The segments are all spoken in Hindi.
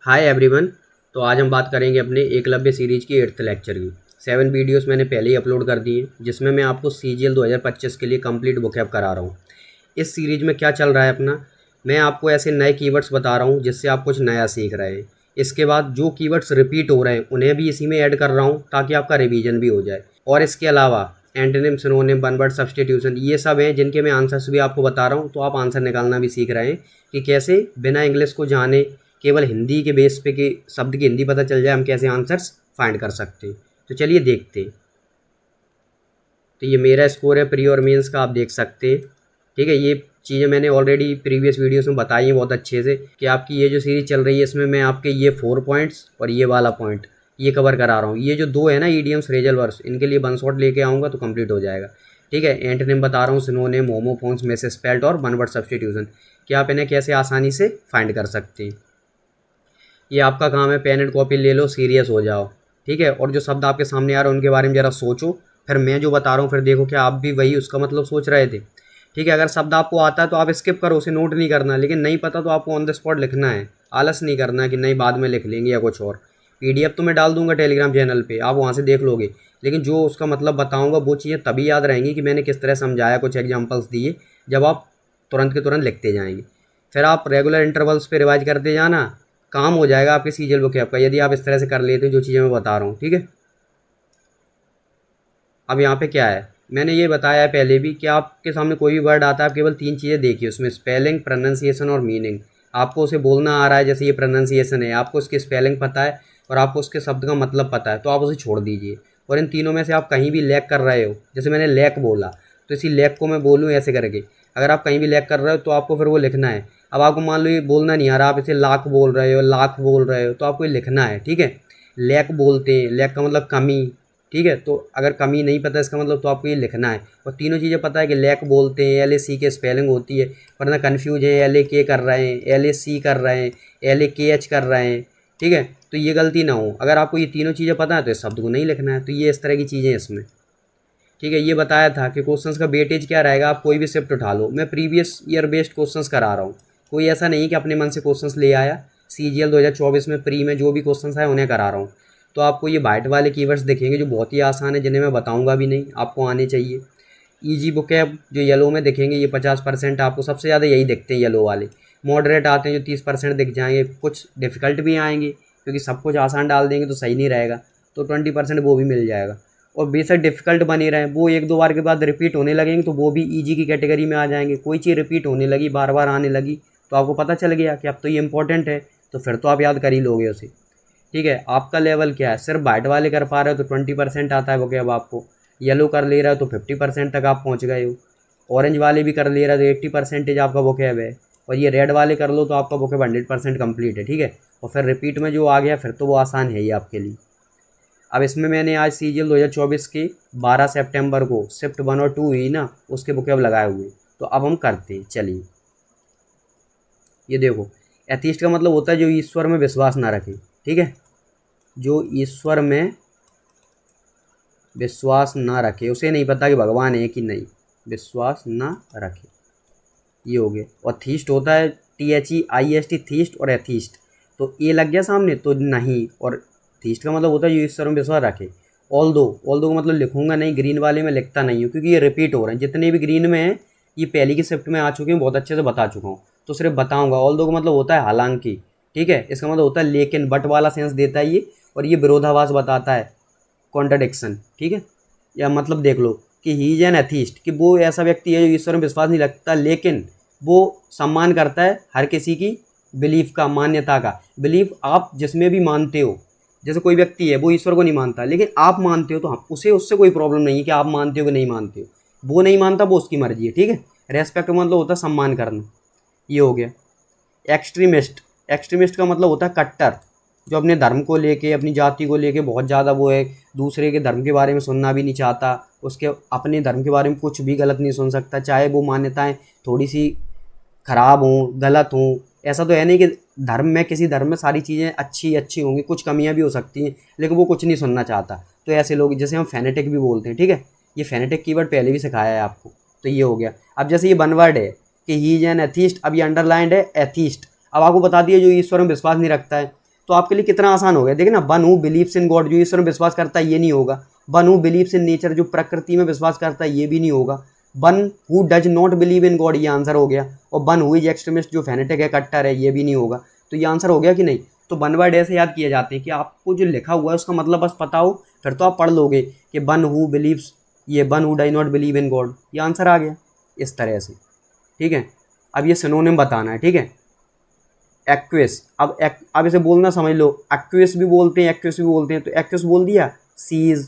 Hi everyone. तो आज हम बात करेंगे अपने एकलव्य सीरीज की 8th लेक्चर की। 7 वीडियोस मैंने पहले ही अपलोड कर दिए जिसमें मैं आपको सीजीएल 2025 के लिए कंप्लीट वोकैब करा रहा हूँ। इस सीरीज में क्या चल रहा है अपना, मैं आपको ऐसे नए कीवर्ड्स बता रहा हूँ जिससे आप कुछ नया सीख रहे हैं। इसके बाद जो कीवर्ड्स रिपीट हो रहे हैं उन्हें भी इसी में ऐड कर रहा हूँ ताकि आपका रिवीजन भी हो जाए। और इसके अलावा antonym, synonym, one word substitution ये सब हैं जिनके मैं आंसर्स भी आपको बता रहा हूँ, तो आप आंसर निकालना भी सीख रहे हैं कि कैसे बिना इंग्लिश को जाने केवल हिंदी के बेस पे कि शब्द की हिंदी पता चल जाए हम कैसे आंसर्स फाइंड कर सकते हैं। तो चलिए देखते हैं। तो ये मेरा स्कोर है प्री और मेंस का, आप देख सकते हैं। ठीक है, ये चीज़ें मैंने ऑलरेडी प्रीवियस वीडियोस में बताई हैं बहुत अच्छे से कि आपकी ये जो सीरीज चल रही है इसमें मैं आपके ये 4 पॉइंट्स और ये वाला पॉइंट ये कवर करा रहा हूँ। ये जो दो है ना ईडियम्स, फ्रेजल वर्ब्स, इनके लिए वन शॉट लेके आऊँगा तो कंप्लीट हो जाएगा। ठीक है, एंटोनिम बता रहा हूँ, सिनोनिम, होमोफोन्स, मिसस्पेल्ड और वन वर्ड सब्स्टिट्यूशन कि आप इन्हें कैसे आसानी से फाइंड कर सकते हैं। ये आपका काम है, पेन एंड कॉपी ले लो, सीरियस हो जाओ। ठीक है, और जो शब्द आपके सामने आ रहे हैं उनके बारे में ज़रा सोचो, फिर मैं जो बता रहा हूँ फिर देखो क्या आप भी वही उसका मतलब सोच रहे थे। ठीक है, अगर शब्द आपको आता है तो आप स्किप करो, उसे नोट नहीं करना, लेकिन नहीं पता तो आपको ऑन द स्पॉट लिखना है। आलस नहीं करना है कि नहीं बाद में लिख लेंगे या कुछ और। पीडीएफ तो मैं डाल दूंगा टेलीग्राम चैनल पे, आप वहाँ से देख लोगे, लेकिन जो उसका मतलब बताऊंगा वो चीज़ें तभी याद रहेंगी कि मैंने किस तरह समझाया, कुछ एग्जांपल्स दिए, जब आप तुरंत के तुरंत लिखते जाएंगे। फिर आप रेगुलर इंटरवल्स पे रिवाइज करते जाना, काम हो जाएगा आपके सीजीएल बुक का, यदि आप इस तरह से कर लेते हैं जो चीज़ें मैं बता रहा हूँ। ठीक है, अब यहाँ पे क्या है, मैंने ये बताया है पहले भी कि आपके सामने कोई भी वर्ड आता है आप केवल 3 चीज़ें देखिए उसमें, स्पेलिंग, प्रोनाउंसिएशन और मीनिंग। आपको उसे बोलना आ रहा है, जैसे ये प्रोनाउंसिएशन है, आपको उसकी स्पेलिंग पता है और आपको उसके शब्द का मतलब पता है, तो आप उसे छोड़ दीजिए। और इन तीनों में से आप कहीं भी लैक कर रहे हो, जैसे मैंने लैक बोला तो इसी लैक को मैं बोलूँ ऐसे करके, अगर आप कहीं भी लैक कर रहे हो तो आपको फिर वो लिखना है। अब आपको मान लो ये बोलना नहीं आ रहा, आप इसे लाख बोल रहे हो, लाख बोल रहे हो, तो आपको ये लिखना है। ठीक है, लैक बोलते हैं, लैक का मतलब कमी। ठीक है, तो अगर कमी नहीं पता इसका मतलब तो आपको ये लिखना है। और तीनों चीज़ें पता है कि लैक बोलते हैं, एल ए सी के स्पेलिंग होती है, वरना कन्फ्यूज है, एल ए के कर रहे हैं, एल ए सी कर रहे हैं, एल ए के एच कर रहे हैं। ठीक है, तो ये गलती ना हो, अगर आपको ये तीनों चीज़ें पता है तो इस शब्द को नहीं लिखना है। तो ये इस तरह की चीज़ें इसमें। ठीक है, ये बताया था कि क्वेश्चंस का वेटेज क्या रहेगा, आप कोई भी शिफ्ट उठा लो, मैं प्रीवियस ईयर बेस्ड क्वेश्चंस करा रहा हूँ, कोई ऐसा नहीं कि अपने मन से क्वेश्चंस ले आया। सीजीएल 2024 में प्री में जो भी क्वेश्चंस आए उन्हें करा रहा हूँ। तो आपको ये वाइट वाले कीवर्ड्स दिखेंगे जो बहुत ही आसान है, जिन्हें मैं बताऊँगा भी नहीं, आपको आने चाहिए। ईजी बुक जो येलो में दिखेंगे ये 50% आपको सबसे ज़्यादा यही दिखते हैं येलो वाले। मॉडरेट आते हैं जो 30% दिख जाएंगे, कुछ डिफ़िकल्ट भी आएंगे क्योंकि सब कुछ आसान डाल देंगे तो सही नहीं रहेगा, तो 20% वो भी मिल जाएगा। और बेशक डिफ़िकल्ट बने रहें, वो एक दो बार के बाद रिपीट होने लगेंगे तो वो भी ईजी की कैटेगरी में आ जाएंगे। कोई चीज़ रिपीट होने लगी, बार बार आने लगी, तो आपको पता चल गया कि अब तो ये इंपॉर्टेंट है, तो फिर तो आप याद कर ही लोगे उसे। ठीक है, आपका लेवल क्या है, सिर्फ वाइट वाले कर पा रहे हो तो 20% आता है वो क्या, अब आपको येलो कर ले रहा हो तो 50% तक आप पहुंच गए हो, ऑरेंज वाले भी कर ले रहा है तो 80% आपका वोकैब है, और ये रेड वाले कर लो तो आपका वोकैब 100% कंप्लीट है। ठीक है, और फिर रिपीट में जो आ गया फिर तो वो आसान है ही आपके लिए। अब इसमें मैंने आज सीजीएल 2024 के 12 सितंबर को शिफ्ट 1 और 2 हुई ना, उसके वोकैब लगाए हुए, तो अब हम करते हैं। चलिए, ये देखो, एथीस्ट का मतलब होता है जो ईश्वर में विश्वास ना रखे। ठीक है, जो ईश्वर में विश्वास ना रखे, उसे नहीं पता कि भगवान है कि नहीं, विश्वास ना रखे, ये हो गया। और थीस्ट होता है THEIST, थीस्ट और एथीस्ट, तो ए लग गया सामने तो नहीं, और थीस्ट का मतलब होता है जो ईश्वर में विश्वास रखे। ऑल दो का मतलब लिखूंगा नहीं, ग्रीन वाले में लिखता नहीं हूँ क्योंकि ये रिपीट हो रहे हैं, जितने भी ग्रीन में हैं ये पहली की शिफ्ट में आ चुके हैं, बहुत अच्छे से बता चुका हूँ, तो सिर्फ बताऊंगा। ऑल दो का मतलब होता है हालांकि। ठीक है, इसका मतलब होता है लेकिन, बट वाला सेंस देता है ये, और ये विरोधाभास बताता है, कॉन्ट्राडिक्शन। ठीक है, या मतलब देख लो कि ही इज एन एथीस्ट, कि वो ऐसा व्यक्ति है जो ईश्वर में विश्वास नहीं रखता, लेकिन वो सम्मान करता है हर किसी की बिलीफ का, मान्यता का। बिलीफ आप जिसमें भी मानते हो, जैसे कोई व्यक्ति है वो ईश्वर को नहीं मानता लेकिन आप मानते हो, तो हम उसे, उससे कोई प्रॉब्लम नहीं है कि आप मानते हो कि नहीं मानते हो, वो नहीं मानता वो उसकी मर्जी है। ठीक है, रेस्पेक्ट मतलब होता है सम्मान करना, ये हो गया। एक्सट्रीमिस्ट, एक्सट्रीमिस्ट का मतलब होता है कट्टर, जो अपने धर्म को लेके, अपनी जाति को लेके बहुत ज़्यादा वो है, दूसरे के धर्म के बारे में सुनना भी नहीं चाहता, उसके अपने धर्म के बारे में कुछ भी गलत नहीं सुन सकता, चाहे वो मान्यताएं थोड़ी सी खराब हों, गलत हों। ऐसा तो है नहीं कि धर्म में, किसी धर्म में सारी चीज़ें अच्छी अच्छी होंगी, कुछ कमियां भी हो सकती हैं, लेकिन वो कुछ नहीं सुनना चाहता। तो ऐसे लोग, जैसे हम फेनेटिक भी बोलते हैं। ठीक है, ये फेनेटिक कीवर्ड पहले भी सिखाया है आपको, तो ये हो गया। अब जैसे ये वन वर्ड है कि ही इज एन एथीस्ट, अब ये अंडरलाइंड है एथीस्ट, अब आपको बता दिया जो ईश्वर में विश्वास नहीं रखता है। तो आपके लिए कितना आसान हो गया। देखिए ना, one who believes in God, जो ईश्वर में विश्वास करता है ये नहीं होगा। One who believes in nature, जो प्रकृति में विश्वास करता है ये भी नहीं होगा। One who does not believe in God, ये आंसर हो गया। और वन हु इज एक्सट्रीमिस्ट, जो फैनेटिक है, कट्टर है, ये भी नहीं होगा। तो ये आंसर हो गया कि नहीं। तो वन वर्ड ऐसे याद किए जाते हैं कि आपको जो लिखा हुआ है उसका मतलब बस पता हो, फिर तो आप पढ़ लोगे कि वन हु बिलीव्स, ये one who does not believe in God, ये आंसर आ गया इस तरह से। ठीक है, अब ये सिनोनिम बताना है। ठीक है, एक्विस, अब इसे बोलना समझ लो, एक्विस भी बोलते हैं, एक्विस भी बोलते हैं। तो एक्विस बोल दिया, सीज,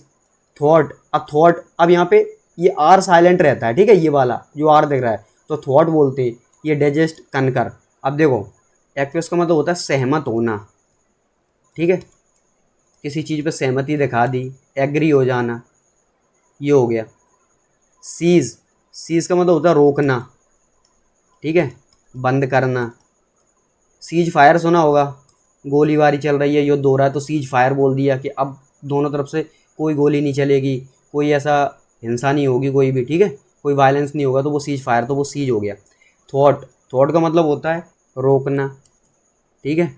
थॉट। अब थॉट, अब यहाँ पे ये आर साइलेंट रहता है। ठीक है, ये वाला जो आर दिख रहा है, तो थॉट बोलते हैं। ये डाइजेस्ट, कनकर। अब देखो, एक्विस का मतलब होता है सहमत होना। ठीक है, किसी चीज़ पे सहमति दिखा दी, एग्री हो जाना, ये हो गया। सीज, सीज का मतलब होता है रोकना। ठीक है, बंद करना। सीज फायर सुना होगा, गोलीबारी चल रही है, युद्ध हो रहा है, तो सीज फायर बोल दिया कि अब दोनों तरफ से कोई गोली नहीं चलेगी, कोई ऐसा हिंसा नहीं होगी कोई भी। ठीक है, कोई वायलेंस नहीं होगा, तो वो सीज फायर, तो वो सीज हो गया। थॉट, थॉट का मतलब होता है रोकना। ठीक है,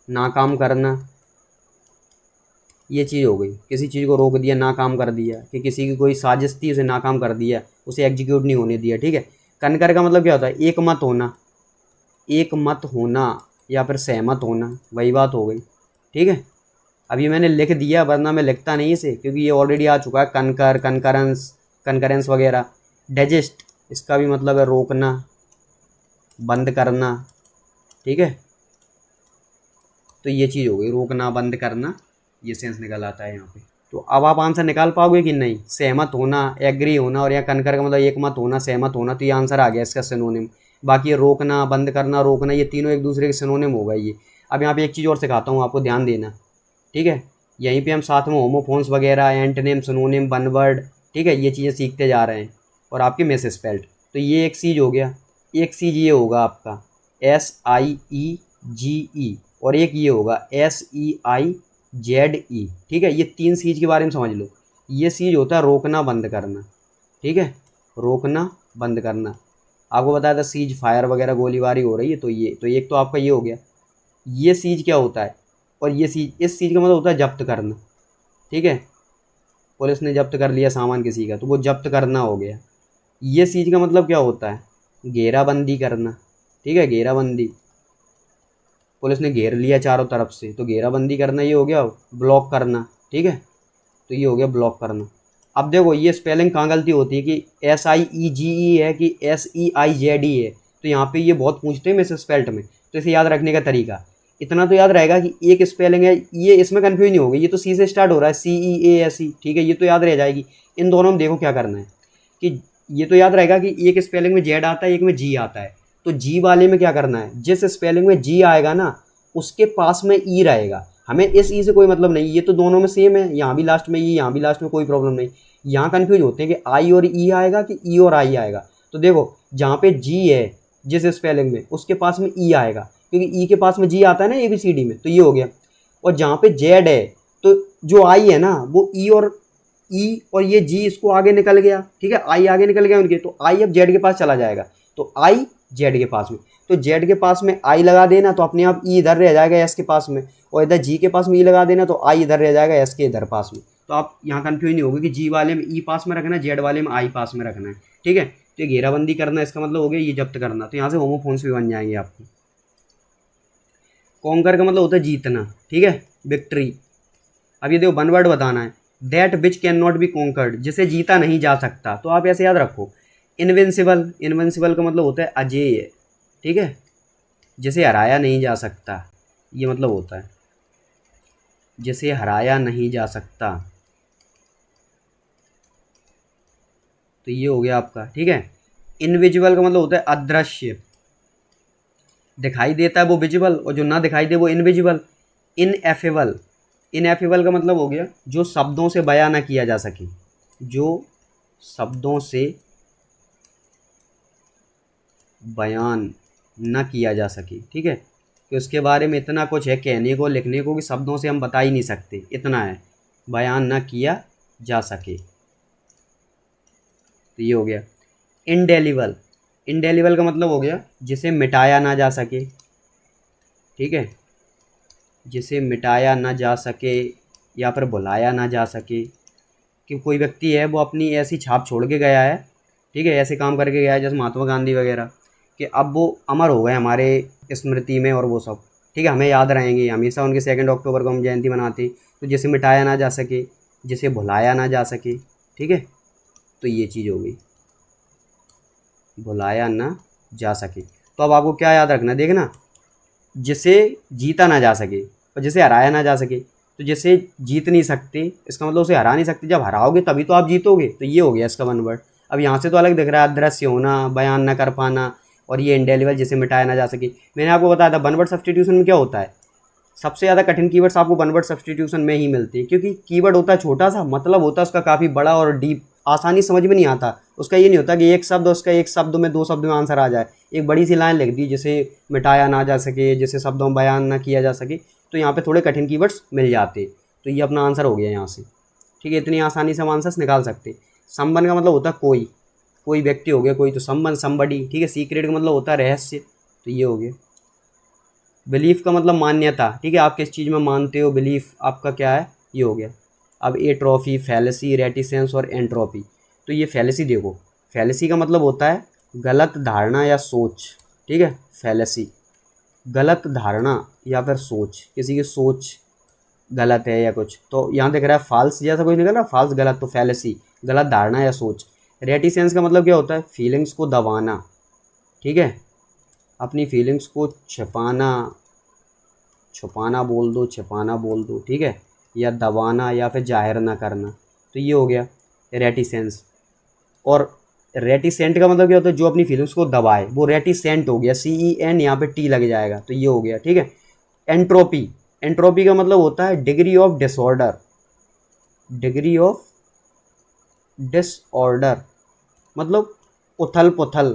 नाकाम करना, ये चीज़ हो गई। किसी चीज़ को रोक दिया, नाकाम कर दिया, कि किसी की कोई साजिश थी उसे नाकाम कर दिया, उसे एग्जीक्यूट नहीं होने दिया। ठीक है, कनकर का मतलब क्या होता है, एक मत होना, एक मत होना या फिर सहमत होना, वही बात हो गई। ठीक है, अब ये मैंने लिख दिया, वरना मैं लिखता नहीं इसे, क्योंकि ये ऑलरेडी आ चुका है। कनकर, कनकरेंस, कनकरेंस वगैरह। डाइजेस्ट, इसका भी मतलब है रोकना, बंद करना। ठीक है, तो ये चीज़ हो गई, रोकना, बंद करना, ये सेंस निकल आता है यहाँ पे। तो अब आप आंसर निकाल पाओगे कि नहीं। सहमत होना, एग्री होना, और या कनकर का मतलब एक मत होना, सहमत होना, तो ये आंसर आ गया इसका सिनोनिम। बाकी ये रोकना, बंद करना, रोकना, ये तीनों एक दूसरे के सिनोनिम होगा ये। अब यहाँ पे एक चीज़ और सिखाता हूँ आपको, ध्यान देना। ठीक है, यहीं पे हम साथ में होमोफोन्स वगैरह, एंटोनिम, सिनोनिम, वन वर्ड, ठीक है, ये चीज़ें सीखते जा रहे हैं। और आपके मिस स्पेल्ड, तो ये एक चीज़ हो गया। एक चीज़ ये होगा आपका SIEGE, और एक ये होगा SEIZE। ठीक है, ये तीन चीज़ के बारे में समझ लो। ये चीज़ होता है रोकना, बंद करना। ठीक है, रोकना, बंद करना। आपको बताया था सीज फायर वगैरह, गोलीबारी हो रही है, तो ये, तो एक तो आपका ये हो गया। ये सीज क्या होता है, और ये सीज, इस चीज़ का मतलब होता है जब्त करना। ठीक है, पुलिस ने जब्त कर लिया सामान किसी का, तो वो जब्त करना हो गया। ये चीज़ का मतलब क्या होता है, घेराबंदी करना। ठीक है, घेराबंदी, पुलिस ने घेर लिया चारों तरफ से, तो घेराबंदी करना, ये हो गया ब्लॉक करना। ठीक है, तो ये हो गया ब्लॉक करना। अब देखो, ये स्पेलिंग कहाँ गलती होती है कि SIEGE है कि SEIZE है, तो यहाँ पे ये बहुत पूछते हैं मिस स्पेल्ट में। तो इसे याद रखने का तरीका इतना तो याद रहेगा कि एक स्पेलिंग है, ये इसमें कन्फ्यूज नहीं होगी। ये तो सी से स्टार्ट हो रहा है, CEASE। ठीक है, ये तो याद रह जाएगी। इन दोनों में देखो क्या करना है कि ये तो याद रहेगा कि एक स्पेलिंग में जेड आता है, एक में जी आता है। तो जी वाले में क्या करना है, जिस स्पेलिंग में जी आएगा ना, उसके पास में ई रहेगा। हमें इस ई से कोई मतलब नहीं, ये तो दोनों में सेम है, यहाँ भी लास्ट में ई, यहाँ भी लास्ट में, कोई प्रॉब्लम नहीं। यहाँ कन्फ्यूज होते हैं कि आई और ई आएगा कि ई और आई आएगा। तो देखो, जहाँ पे जी है जिस स्पेलिंग में, उसके पास में ई आएगा, क्योंकि ई के पास में जी आता है ना ABCD में, तो ये हो गया। और जहाँ पे जेड है, तो जो आई है ना, वो ई और ये जी इसको आगे निकल गया। ठीक है, आई आगे निकल गया उनके, तो आई अब जेड के पास चला जाएगा, तो आई जेड के पास में। तो जेड के पास में आई लगा देना, तो अपने आप ई इधर रह जाएगा एस के पास में, और इधर जी के पास में ई लगा देना, तो आई इधर रह जाएगा एस के इधर पास में। तो आप यहाँ कन्फ्यूज नहीं होगा कि जी वाले में ई पास में रखना है, जेड वाले में आई पास में रखना है। ठीक है, तो ये घेराबंदी करना, इसका मतलब हो गया ये जब्त करना। तो यहाँ से होमोफोन्स भी बन जाएंगे आपको। कॉन्कर का मतलब होता है जीतना। ठीक है, विक्ट्री। अब ये देखो, वन वर्ड बताना है, that which can not be conquered, जिसे जीता नहीं जा सकता। तो आप ऐसे याद रखो, इनविंसिबल, इनविंसिबल का मतलब होता है अजेय। ठीक है, जिसे हराया नहीं जा सकता, ये मतलब होता है जिसे हराया नहीं जा सकता। तो ये हो गया आपका। ठीक है, इनविजिबल का मतलब होता है अदृश्य, दिखाई देता है वो विजिबल, और जो ना दिखाई दे वो इनविजिबल। इनएफेबल, इनएफेबल का मतलब हो गया जो शब्दों से बयां ना किया जा सके, जो शब्दों से बयान न किया जा सके। ठीक है, कि उसके बारे में इतना कुछ है कहने को, लिखने को, कि शब्दों से हम बता ही नहीं सकते, इतना है, बयान न किया जा सके। तो ये हो गया। इंडेलिबल, इंडेलिबल का मतलब हो गया जिसे मिटाया ना जा सके। ठीक है, जिसे मिटाया ना जा सके या फिर भुलाया ना जा सके, कि कोई व्यक्ति है वो अपनी ऐसी छाप छोड़ के गया है, ठीक है, ऐसे काम करके गया है जैसे महात्मा गांधी वगैरह, कि अब वो अमर हो गए हमारे स्मृति में और वो सब, ठीक है, हमें याद रहेंगे हमेशा, उनके 2 अक्टूबर को हम जयंती मनाते। तो जिसे मिटाया ना जा सके, जिसे भुलाया ना जा सके, ठीक है, तो ये चीज़ हो गई, भुलाया ना जा सके। तो अब आपको क्या याद रखना, देखना, जिसे जीता ना जा सके और जिसे हराया ना जा सके। तो जिसे जीत नहीं सकते इसका मतलब उसे हरा नहीं सकते, जब हराओगे तभी तो आप जीतोगे, तो ये हो गया इसका 1 वर्ड। अब यहाँ से तो अलग दिख रहा है, अदृश्य होना, बयान न कर पाना, और ये इंडेलिबल, जिसे मिटाया ना जा सके। मैंने आपको बताया था 1 वर्ड सब्सटीट्यूशन में क्या होता है, सबसे ज़्यादा कठिन कीवर्ड्स आपको 1 वर्ड सब्सटीट्यूशन में ही मिलती है, क्योंकि कीवर्ड होता है छोटा सा, मतलब होता है उसका काफ़ी बड़ा और डीप, आसानी समझ में नहीं आता। उसका ये नहीं होता कि एक शब्द, उसका एक शब्द में 2 शब्द में आंसर आ जाए। एक बड़ी सी लाइन लिख दी जिसे मिटाया ना जा सके, जिसे शब्दों में बयान ना किया जा सके, तो यहाँ पे थोड़े कठिन कीवर्ड्स मिल जाते, तो ये अपना आंसर हो गया यहाँ से, ठीक है। इतनी आसानी से हम आंसर्स निकाल सकते। संबंध का मतलब होता है कोई, कोई व्यक्ति हो गया कोई, तो संबंध, समबडी, ठीक है। सीक्रेट का मतलब होता है रहस्य, तो ये हो गया। बिलीफ का मतलब मान्यता, ठीक है, आप किस चीज़ में मानते हो, बिलीफ आपका क्या है, ये हो गया। अब एट्रोफी, फैलेसी, रेटिसेंस और एंट्रोपी। तो ये फैलेसी देखो, फैलेसी का मतलब होता है गलत धारणा या सोच, ठीक है। फैलेसी गलत धारणा या फिर सोच, किसी की सोच गलत है या कुछ, तो यहाँ दिख रहा है फाल्स जैसा कुछ निकल रहा है, फाल्स गलत, तो फैलेसी गलत धारणा या सोच। रेटिसेंस का मतलब क्या होता है, फीलिंग्स को दबाना, ठीक है, अपनी फीलिंग्स को छिपाना, छुपाना बोल दो, छिपाना बोल दो, ठीक है, या दबाना या फिर जाहिर ना करना, तो ये हो गया रेटिसेंस। और रेटिसेंट का मतलब क्या होता है, जो अपनी फीलिंग्स को दबाए, वो रेटिसेंट हो गया, CEN यहाँ पे T लग जाएगा, तो ये हो गया, ठीक है। एंट्रोपी, एंट्रोपी का मतलब होता है degree of disorder, degree of disorder मतलब उथल पुथल,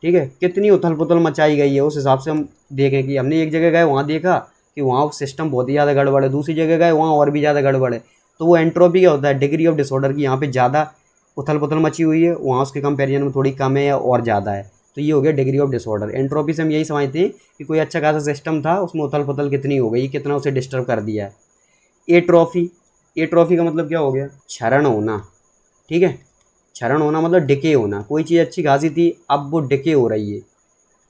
ठीक है, कितनी उथल पुथल मचाई गई है, उस हिसाब से हम देखें कि हमने एक जगह गए वहाँ देखा कि वहाँ सिस्टम बहुत ही ज़्यादा गड़बड़ है, दूसरी जगह गए वहाँ और भी ज़्यादा गड़बड़ है, तो वो एंट्रोपी क्या होता है, डिग्री ऑफ डिसऑर्डर की, यहाँ पे ज़्यादा उथल पुथल मची हुई है, वहाँ उसके कंपेरिजन में थोड़ी कम है या और ज़्यादा है, तो ये हो गया डिग्री ऑफ डिसऑर्डर। एंट्रोपी से हम यही समझते हैं कि कोई अच्छा खासा सिस्टम था, उसमें उथल पुथल कितनी हो गई, कितना उसे डिस्टर्ब कर दिया है। एट्रोफी, एट्रोफी का मतलब क्या हो गया, क्षरण होना, ठीक है, क्षरण होना मतलब डिके होना, कोई चीज़ अच्छी खासी थी अब वो डिके हो रही है,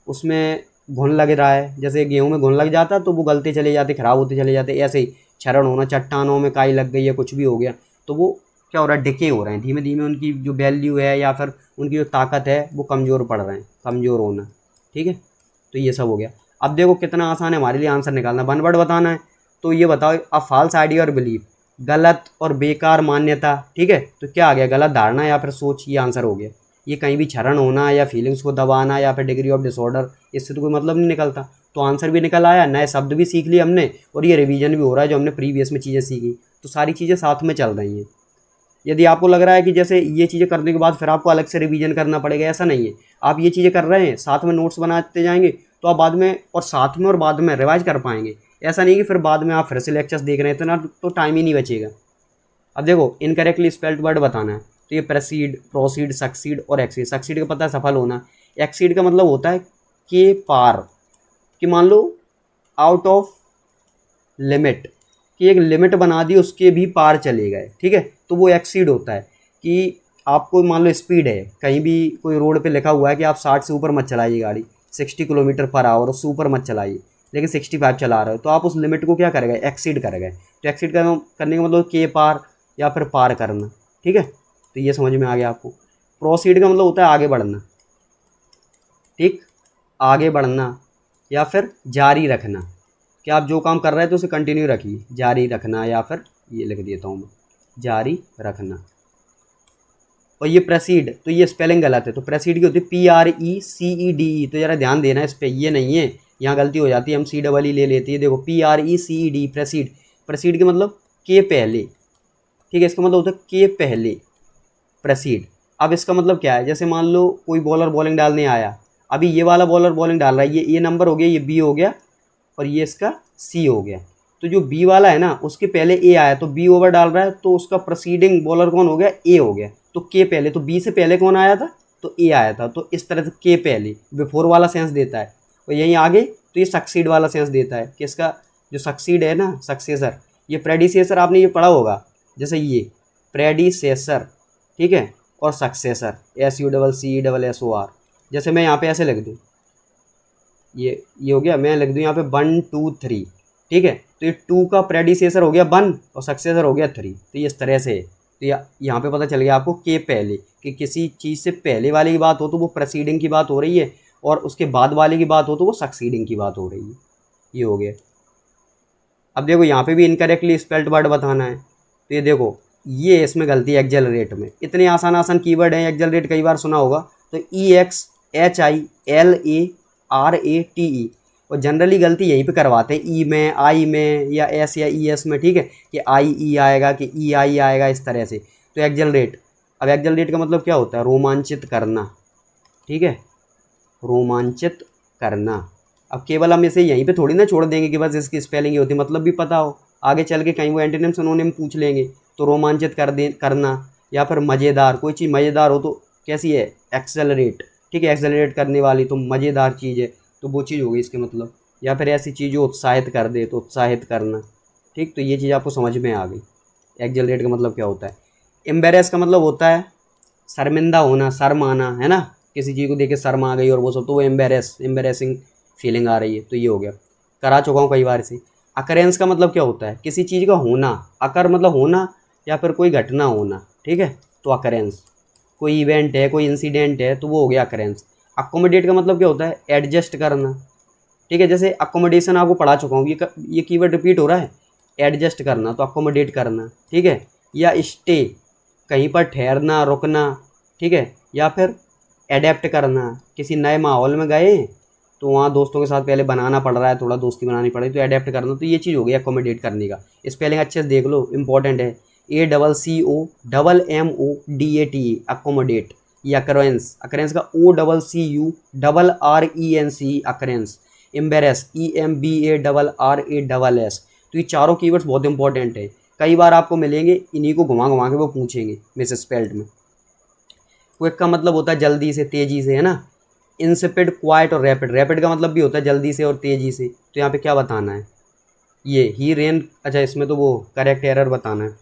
उसमें घुन लग रहा है, जैसे गेहूं में घुन लग जाता तो वो गलते चले जाते, ख़राब होते चले जाते, ऐसे ही क्षरण होना, चट्टानों में काई लग गई है, कुछ भी हो गया, तो वो क्या हो रहा है, डिके हो रहे हैं, धीमे धीमे उनकी जो वैल्यू है या फिर उनकी जो ताकत है वो कमज़ोर पड़ रहे हैं, कमज़ोर होना, ठीक है, तो ये सब हो गया। अब देखो कितना आसान है हमारे लिए आंसर निकालना, 1 वर्ड बताना है, तो ये बताओ, अ फॉल्स आइडिया और बिलीफ, गलत और बेकार मान्यता, ठीक है, तो क्या आ गया, गलत धारणा या फिर सोच, ये आंसर हो गया। ये कहीं भी क्षरण होना या फीलिंग्स को दबाना या फिर डिग्री ऑफ डिसऑर्डर, इससे तो कोई मतलब नहीं निकलता, तो आंसर भी निकल आया, नए शब्द भी सीख लिए हमने, और ये रिवीजन भी हो रहा है जो हमने प्रीवियस में चीज़ें सीखी, तो सारी चीज़ें साथ में चल रही हैं। यदि आपको लग रहा है कि जैसे ये चीज़ें करने के बाद फिर आपको अलग से रिवीजन करना पड़ेगा, ऐसा नहीं है, आप ये चीज़ें कर रहे हैं, साथ में नोट्स बनाते जाएंगे, तो आप बाद में और साथ में और बाद में रिवाइज कर पाएंगे। ऐसा नहीं कि फिर बाद में आप फिर से लेक्चर्स देख रहे हैं, इतना तो टाइम ही नहीं बचेगा। अब देखो इनकरेक्टली स्पेल्ड वर्ड बताना है, तो ये प्रोसीड, प्रोसीड, सक्सीड और एक्सीड। सक्सीड का पता है सफल होना, एक्सीड का मतलब होता है के पार, कि मान लो आउट ऑफ लिमिट, कि एक लिमिट बना दी उसके भी पार चले गए, ठीक है, तो वो एक्सीड होता है। कि आपको मान लो स्पीड है, कहीं भी कोई रोड पे लिखा हुआ है कि आप 60 से ऊपर मत चलाइए गाड़ी, 60 किलोमीटर पर आवर, उससे ऊपर मत चलाइए, लेकिन 65 चला रहे हो, तो आप उस लिमिट को क्या करेंगे, एक्सीड करेंगे। तो एक्सीड करने का मतलब के पार या फिर पार करना, ठीक है, तो ये समझ में आ गया आपको। प्रोसीड का मतलब होता है आगे बढ़ना, ठीक, आगे बढ़ना या फिर जारी रखना, कि आप जो काम कर रहे हैं तो उसे कंटिन्यू रखिए, जारी रखना, या फिर ये लिख देता हूँ मैं, जारी रखना। और ये प्रेसीड, तो ये स्पेलिंग गलत है, तो प्रेसीड की होती है PRECEDE, तो ज़रा ध्यान देना इस पर, ये नहीं है, यहाँ गलती हो जाती है, हम CEE ले लेती है, देखो PRECED, प्रेसीड, प्रेसीड के मतलब के पहले, ठीक है, इसका मतलब होता है के पहले, प्रेसीड। अब इसका मतलब क्या है, जैसे मान लो कोई बॉलर बॉलिंग डालने आया, अभी ये वाला बॉलर बॉलिंग डाल रहा है, ये नंबर हो गया, ये B हो गया, और ये इसका C हो गया, तो जो B वाला है ना उसके पहले A आया, तो B ओवर डाल रहा है, तो उसका प्रोसीडिंग बॉलर कौन हो गया, A हो गया, तो के पहले, तो B से पहले कौन आया था, तो A आया था, तो इस तरह से के पहले बिफोर वाला सेंस देता है। और यहीं आगे तो ये सक्सीड वाला सेंस देता है कि इसका जो सक्सीड है ना, सक्सेसर, ये प्रेडिसेसर आपने ये पढ़ा होगा, जैसे ये प्रेडिसेसर, ठीक है, और सक्सेसर, SUCCESSOR। जैसे मैं यहाँ पे ऐसे लिख दूँ, ये हो गया, मैं लिख दूँ यहाँ पे 1 2 3, ठीक है, तो ये 2 का प्रेडिसेसर हो गया 1 और सक्सेसर हो गया 3, तो ये इस तरह से है। तो यहाँ पे पता चल गया आपको के पहले, कि किसी चीज़ से पहले वाले की बात हो तो वो प्रेसीडिंग की बात हो रही है, और उसके बाद वाले की बात हो तो वो सक्सीडिंग की बात हो रही है। ये हो गया। अब देखो यहाँ पे भी इनकरेक्टली स्पेल्ड वर्ड बताना है, तो ये देखो, ये इसमें गलती है एक्जेलरेट में। इतने आसान आसान कीवर्ड हैं, एक्जेलरेट कई बार सुना होगा, तो EXHILARATE, और जनरली गलती यहीं पे करवाते हैं, ई में, आई में, या एस या ई एस में, ठीक है, कि आई ई आएगा कि ई आई आएगा, इस तरह से। तो एक्जेलरेट, अब एक्जेलरेट का मतलब क्या होता है? रोमांचित करना, ठीक है, रोमांचित करना। अब केवल हम इसे यहीं पे थोड़ी ना छोड़ देंगे कि बस इसकी स्पेलिंग ये होती है, मतलब भी पता हो, आगे चल के कहीं वो एंटोनिम्स उन्होंने पूछ लेंगे, तो रोमांचित करना, या फिर मज़ेदार, कोई चीज़ मज़ेदार हो तो कैसी है? एक्सेलरेट, ठीक है, एक्सेलरेट करने वाली, तो मज़ेदार चीज़ है, तो वो चीज़ होगी इसके मतलब। या फिर ऐसी चीज़ जो उत्साहित कर दे, तो उत्साहित करना, ठीक। तो ये चीज़ आपको समझ में आ गई, एक्सेलरेट का मतलब क्या होता है। एम्बेरेस का मतलब होता है शर्मिंदा होना, शर्म आना, है ना, किसी चीज़ को देख के शर्म आ गई और वो सब, तो वो एम्बेरेसिंग फीलिंग आ रही है, तो ये हो गया। करा चुका हूँ कई बार इसे। अकरेंस का मतलब क्या होता है? किसी चीज़ का होना, अकर मतलब होना, या फिर कोई घटना होना, ठीक है, तो अकरेंस। कोई इवेंट है, कोई इंसिडेंट है, तो वो हो गया अकरेंस। अकोमोडेट का मतलब क्या होता है? एडजस्ट करना, ठीक है, जैसे अकोमोडेशन आपको पढ़ा चुका हूँ, ये कीवर्ड रिपीट हो रहा है, एडजस्ट करना, तो अकोमोडेट करना, ठीक है। या स्टे, कहीं पर ठहरना, रुकना, ठीक है, या फिर एडेप्ट करना, किसी नए माहौल में गए तो वहाँ दोस्तों के साथ पहले बनाना पड़ रहा है, थोड़ा दोस्ती बनानी पड़ रही है, तो एडेप्ट करना, तो ये चीज़ हो गई अकोमोडेट करने का। स्पेलिंग अच्छे से देख लो, इंपॉर्टेंट है, ACCOMMODATE, अकोमोडेट। ये अकरेंस, अकरेंस का OCCURRENC, अकरेंस। Embarrass, EMBARRASS। तो ये चारों कीवर्ड्स बहुत इंपॉर्टेंट है, कई बार आपको मिलेंगे, इन्हीं को घुमा घुमा के वो पूछेंगे मिस स्पेल्ड में। क्विक का मतलब होता है जल्दी से, तेज़ी से, है ना। इंसिपिड, क्वाइट और रैपिड, रैपिड का मतलब भी होता है जल्दी से और तेज़ी से। तो यहाँ पे क्या बताना है? ये ही रेन, अच्छा इसमें तो वो करेक्ट एरर बताना है।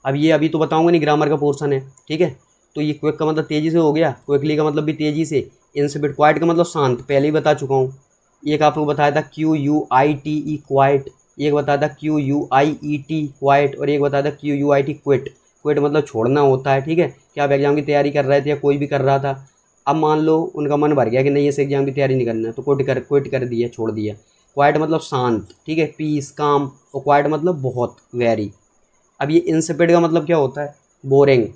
अब ये अभी तो बताऊंगा नहीं, ग्रामर का पोर्शन है, ठीक है। तो ये क्विक का मतलब तेज़ी से हो गया, क्विकली का मतलब भी तेज़ी से। इंसिपिड, क्वाइट का मतलब शांत, पहले ही बता चुका हूँ। एक आपको बताया था QUITE, क्वाइट। एक बताया था QUIET, क्वाइट, और एक बताया था QUIT, क्विट। क्विट मतलब छोड़ना होता है, ठीक है, कि आप एग्जाम की तैयारी कर रहे थे या कोई भी कर रहा था, अब मान लो उनका मन भर गया कि नहीं इस एग्जाम की तैयारी नहीं करना है, तो क्विट कर दिया, छोड़ दिया। क्वाइट मतलब शांत, ठीक है, पीस, काम, और क्वाइट मतलब बहुत, वेरी। अब ये इंसिपिड का मतलब क्या होता है? बोरिंग,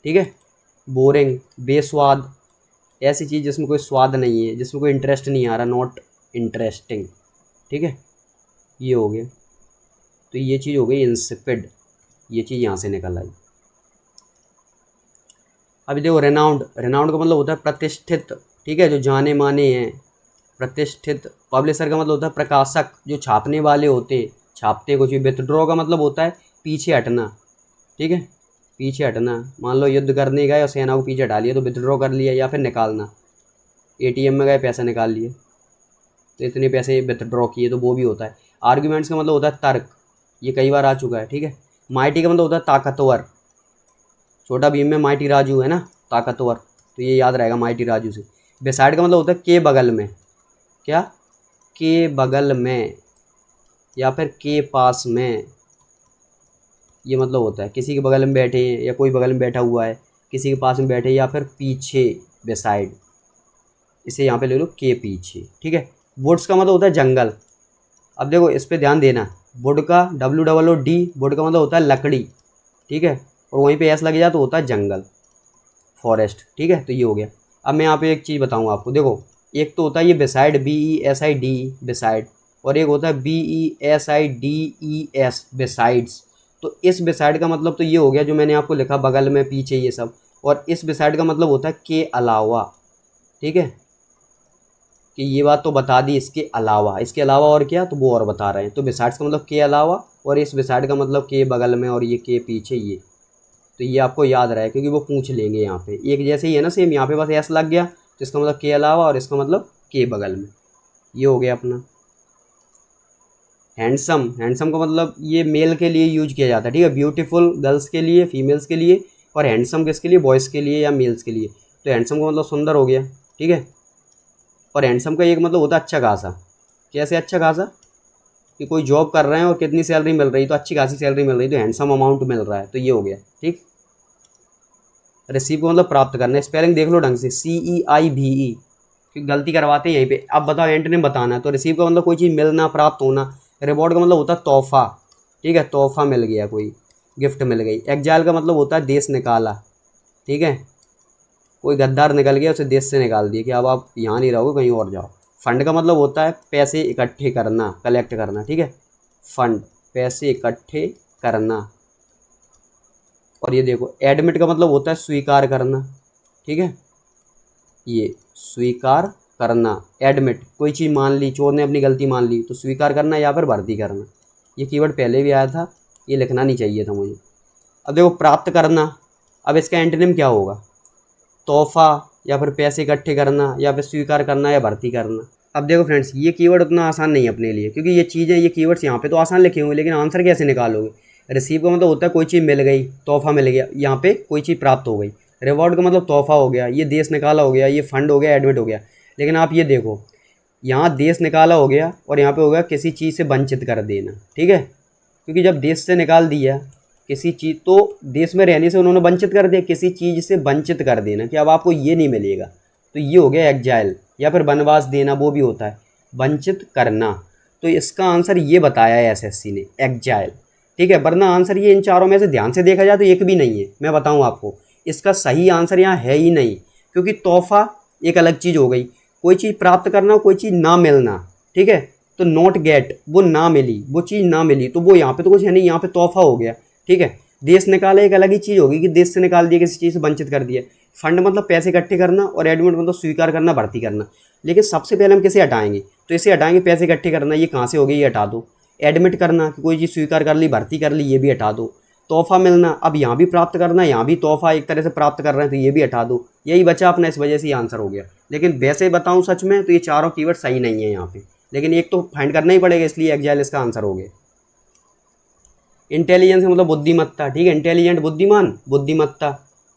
ठीक है, बोरिंग, बेस्वाद, ऐसी चीज़ जिसमें कोई स्वाद नहीं है, जिसमें कोई इंटरेस्ट नहीं आ रहा, नॉट इंटरेस्टिंग, ठीक है, ये हो गया। तो ये चीज़ हो गई इंसिपिड, ये चीज़ यहाँ से निकल आई। अभी देखो रेनाउंड, रेनाउंड का मतलब होता है प्रतिष्ठित, ठीक है, जो जाने माने हैं, प्रतिष्ठित। पब्लिशर का मतलब होता है प्रकाशक, जो छापने वाले होते हैं, छापते कुछ भी। विथड्रॉ का मतलब होता है पीछे हटना, ठीक है, पीछे हटना। मान लो युद्ध करने गए और सेना को पीछे हटा लिया, तो विथड्रॉ कर लिया। या फिर निकालना, ATM में गए पैसा निकाल लिए, तो इतने पैसे विथड्रॉ किए, तो वो भी होता है। आर्ग्यूमेंट्स का मतलब होता है तर्क, ये कई बार आ चुका है, ठीक है। माइटी का मतलब होता है ताकतवर, छोटा भीम में माइटी राजू है ना, ताकतवर, तो ये याद रहेगा माइटी राजू से। बेसाइड का मतलब होता है के बगल में, क्या? के बगल में, या फिर के पास में, ये मतलब होता है किसी के बगल में बैठे हैं, या कोई बगल में बैठा हुआ है, किसी के पास में बैठे, या फिर पीछे, बेसाइड, इसे यहाँ पे ले लो के पीछे, ठीक है। वुड्स का मतलब होता है जंगल। अब देखो इस पे ध्यान देना, वुड का WOOD, वुड का मतलब होता है लकड़ी, ठीक है, और वहीं पे एस लग जाए तो होता है जंगल, फॉरेस्ट, ठीक है। तो ये हो गया। अब मैं यहाँ पे एक चीज़ बताऊँगा आपको, देखो एक तो होता है ये बेसाइड, BESID, बेसाइड, और एक होता है BESIDES, बेसाइड्स। तो इस बेसाइड का मतलब तो ये हो गया जो मैंने आपको लिखा, बगल में, पीछे, ये सब। और इस बेसाइड का मतलब होता है के अलावा, ठीक है, कि ये बात तो बता दी, इसके अलावा, इसके अलावा और क्या, तो वो और बता रहे हैं। तो बेसाइड्स का मतलब के अलावा, और इस बेसाइड का मतलब के बगल में, और ये के पीछे, ये। तो ये आपको याद रहे, क्योंकि वो पूछ लेंगे यहाँ पे, एक जैसे ही है ना, सेम। यहाँ पे बस एस लग गया, तो इसका मतलब के अलावा, और इसका मतलब के बगल में। ये हो गया अपना। हैंडसम, हैंडसम का मतलब ये मेल के लिए यूज किया जाता है, ठीक है। ब्यूटीफुल गर्ल्स के लिए, फीमेल्स के लिए, और हैंडसम किसके लिए, बॉयज़ के लिए या मेल्स के लिए। तो हैंडसम का मतलब सुंदर हो गया, ठीक है। और हैंडसम का एक मतलब होता है अच्छा खासा। कैसे अच्छा खासा, कि कोई जॉब कर रहे हैं और कितनी सैलरी मिल रही, तो अच्छी खासी सैलरी मिल रही, तो हैंडसम अमाउंट मिल रहा है, तो ये हो गया, ठीक। रिसीव का मतलब प्राप्त करना, स्पेलिंग देख लो ढंग से, CEIVE, क्योंकि गलती करवाते हैं यहीं पे। अब बताओ एंटोनिम बताना है, तो रिसीव का मतलब कोई चीज़ मिलना, प्राप्त होना। रिवॉर्ड का मतलब होता है तोहफा, ठीक है, तोहफा मिल गया, कोई गिफ्ट मिल गई। एग्जाइल का मतलब होता है देश निकाला, ठीक है, कोई गद्दार निकल गया, उसे देश से निकाल दिया कि अब आप यहाँ नहीं रहोगे, कहीं और जाओ। फंड का मतलब होता है पैसे इकट्ठे करना, कलेक्ट करना, ठीक है, फंड, पैसे इकट्ठे करना। और ये देखो एडमिट का मतलब होता है स्वीकार करना, ठीक है, ये स्वीकार करना, एडमिट, कोई चीज़ मान ली, चोर ने अपनी गलती मान ली, तो स्वीकार करना या फिर भर्ती करना। ये कीवर्ड पहले भी आया था, ये लिखना नहीं चाहिए था मुझे। अब देखो प्राप्त करना, अब इसका एंटोनिम क्या होगा, तोहफा, या फिर पैसे इकट्ठे करना, या फिर स्वीकार करना, या भर्ती करना। अब देखो फ्रेंड्स, ये कीवर्ड उतना आसान नहीं है अपने लिए, क्योंकि ये चीज़ें, ये कीवर्ड्स यहाँ पे तो आसान लिखे हुए, लेकिन आंसर कैसे निकालोगे। रिसीव का मतलब होता है कोई चीज़ मिल गई, तोहफा मिल गया, यहाँ पे कोई चीज़ प्राप्त हो गई। रिवॉर्ड का मतलब तोहफा हो गया, ये देश निकाला हो गया, ये फंड हो गया, एडमिट हो गया। लेकिन आप ये देखो, यहाँ देश निकाला हो गया और यहाँ पे हो गया किसी चीज़ से वंचित कर देना, ठीक है, क्योंकि जब देश से निकाल दिया किसी चीज़, तो देश में रहने से उन्होंने वंचित कर दिया, किसी चीज़ से वंचित कर देना कि अब आपको ये नहीं मिलेगा, तो ये हो गया एग्जाइल। या फिर वनवास देना, वो भी होता है वंचित करना। तो इसका आंसर ये बताया है SSC ने, एग्जाइल, ठीक है। वरना आंसर ये इन चारों में से ध्यान से देखा जाए तो एक भी नहीं है, मैं बताऊँ आपको, इसका सही आंसर यहाँ है ही नहीं, क्योंकि तोहफा एक अलग चीज़ हो गई, कोई चीज़ प्राप्त करना, कोई चीज़ ना मिलना, ठीक है। तो नॉट गेट, वो ना मिली, वो चीज़ ना मिली, तो वो यहाँ पे तो कुछ है नहीं, यहाँ पे तोहफा हो गया, ठीक है। देश निकाला एक अलग ही चीज़ होगी कि देश से निकाल दिया, किसी चीज़ से वंचित कर दिया। फंड मतलब पैसे इकट्ठे करना, और एडमिट मतलब स्वीकार करना, भर्ती करना। लेकिन सबसे पहले हम किसे हटाएंगे, तो इसे हटाएंगे, पैसे इकट्ठे करना, ये कहाँ से हो गई, ये हटा दो। एडमिट करना कि कोई चीज़ स्वीकार कर ली, भर्ती कर ली, ये भी हटा दो। तोहफा मिलना, अब यहाँ भी प्राप्त करना, यहाँ भी तोहफा एक तरह से प्राप्त कर रहे हैं, तो ये भी हटा दो। यही बचा अपना, इस वजह से ये आंसर हो गया। लेकिन वैसे बताऊँ सच में, तो ये चारों कीवर्ड सही नहीं है यहाँ पे, लेकिन एक तो फाइंड करना ही पड़ेगा, इसलिए एग्जाइल इसका आंसर हो गया। इंटेलिजेंस मतलब बुद्धिमत्ता, ठीक है, इंटेलिजेंट बुद्धिमान, बुद्धिमत्ता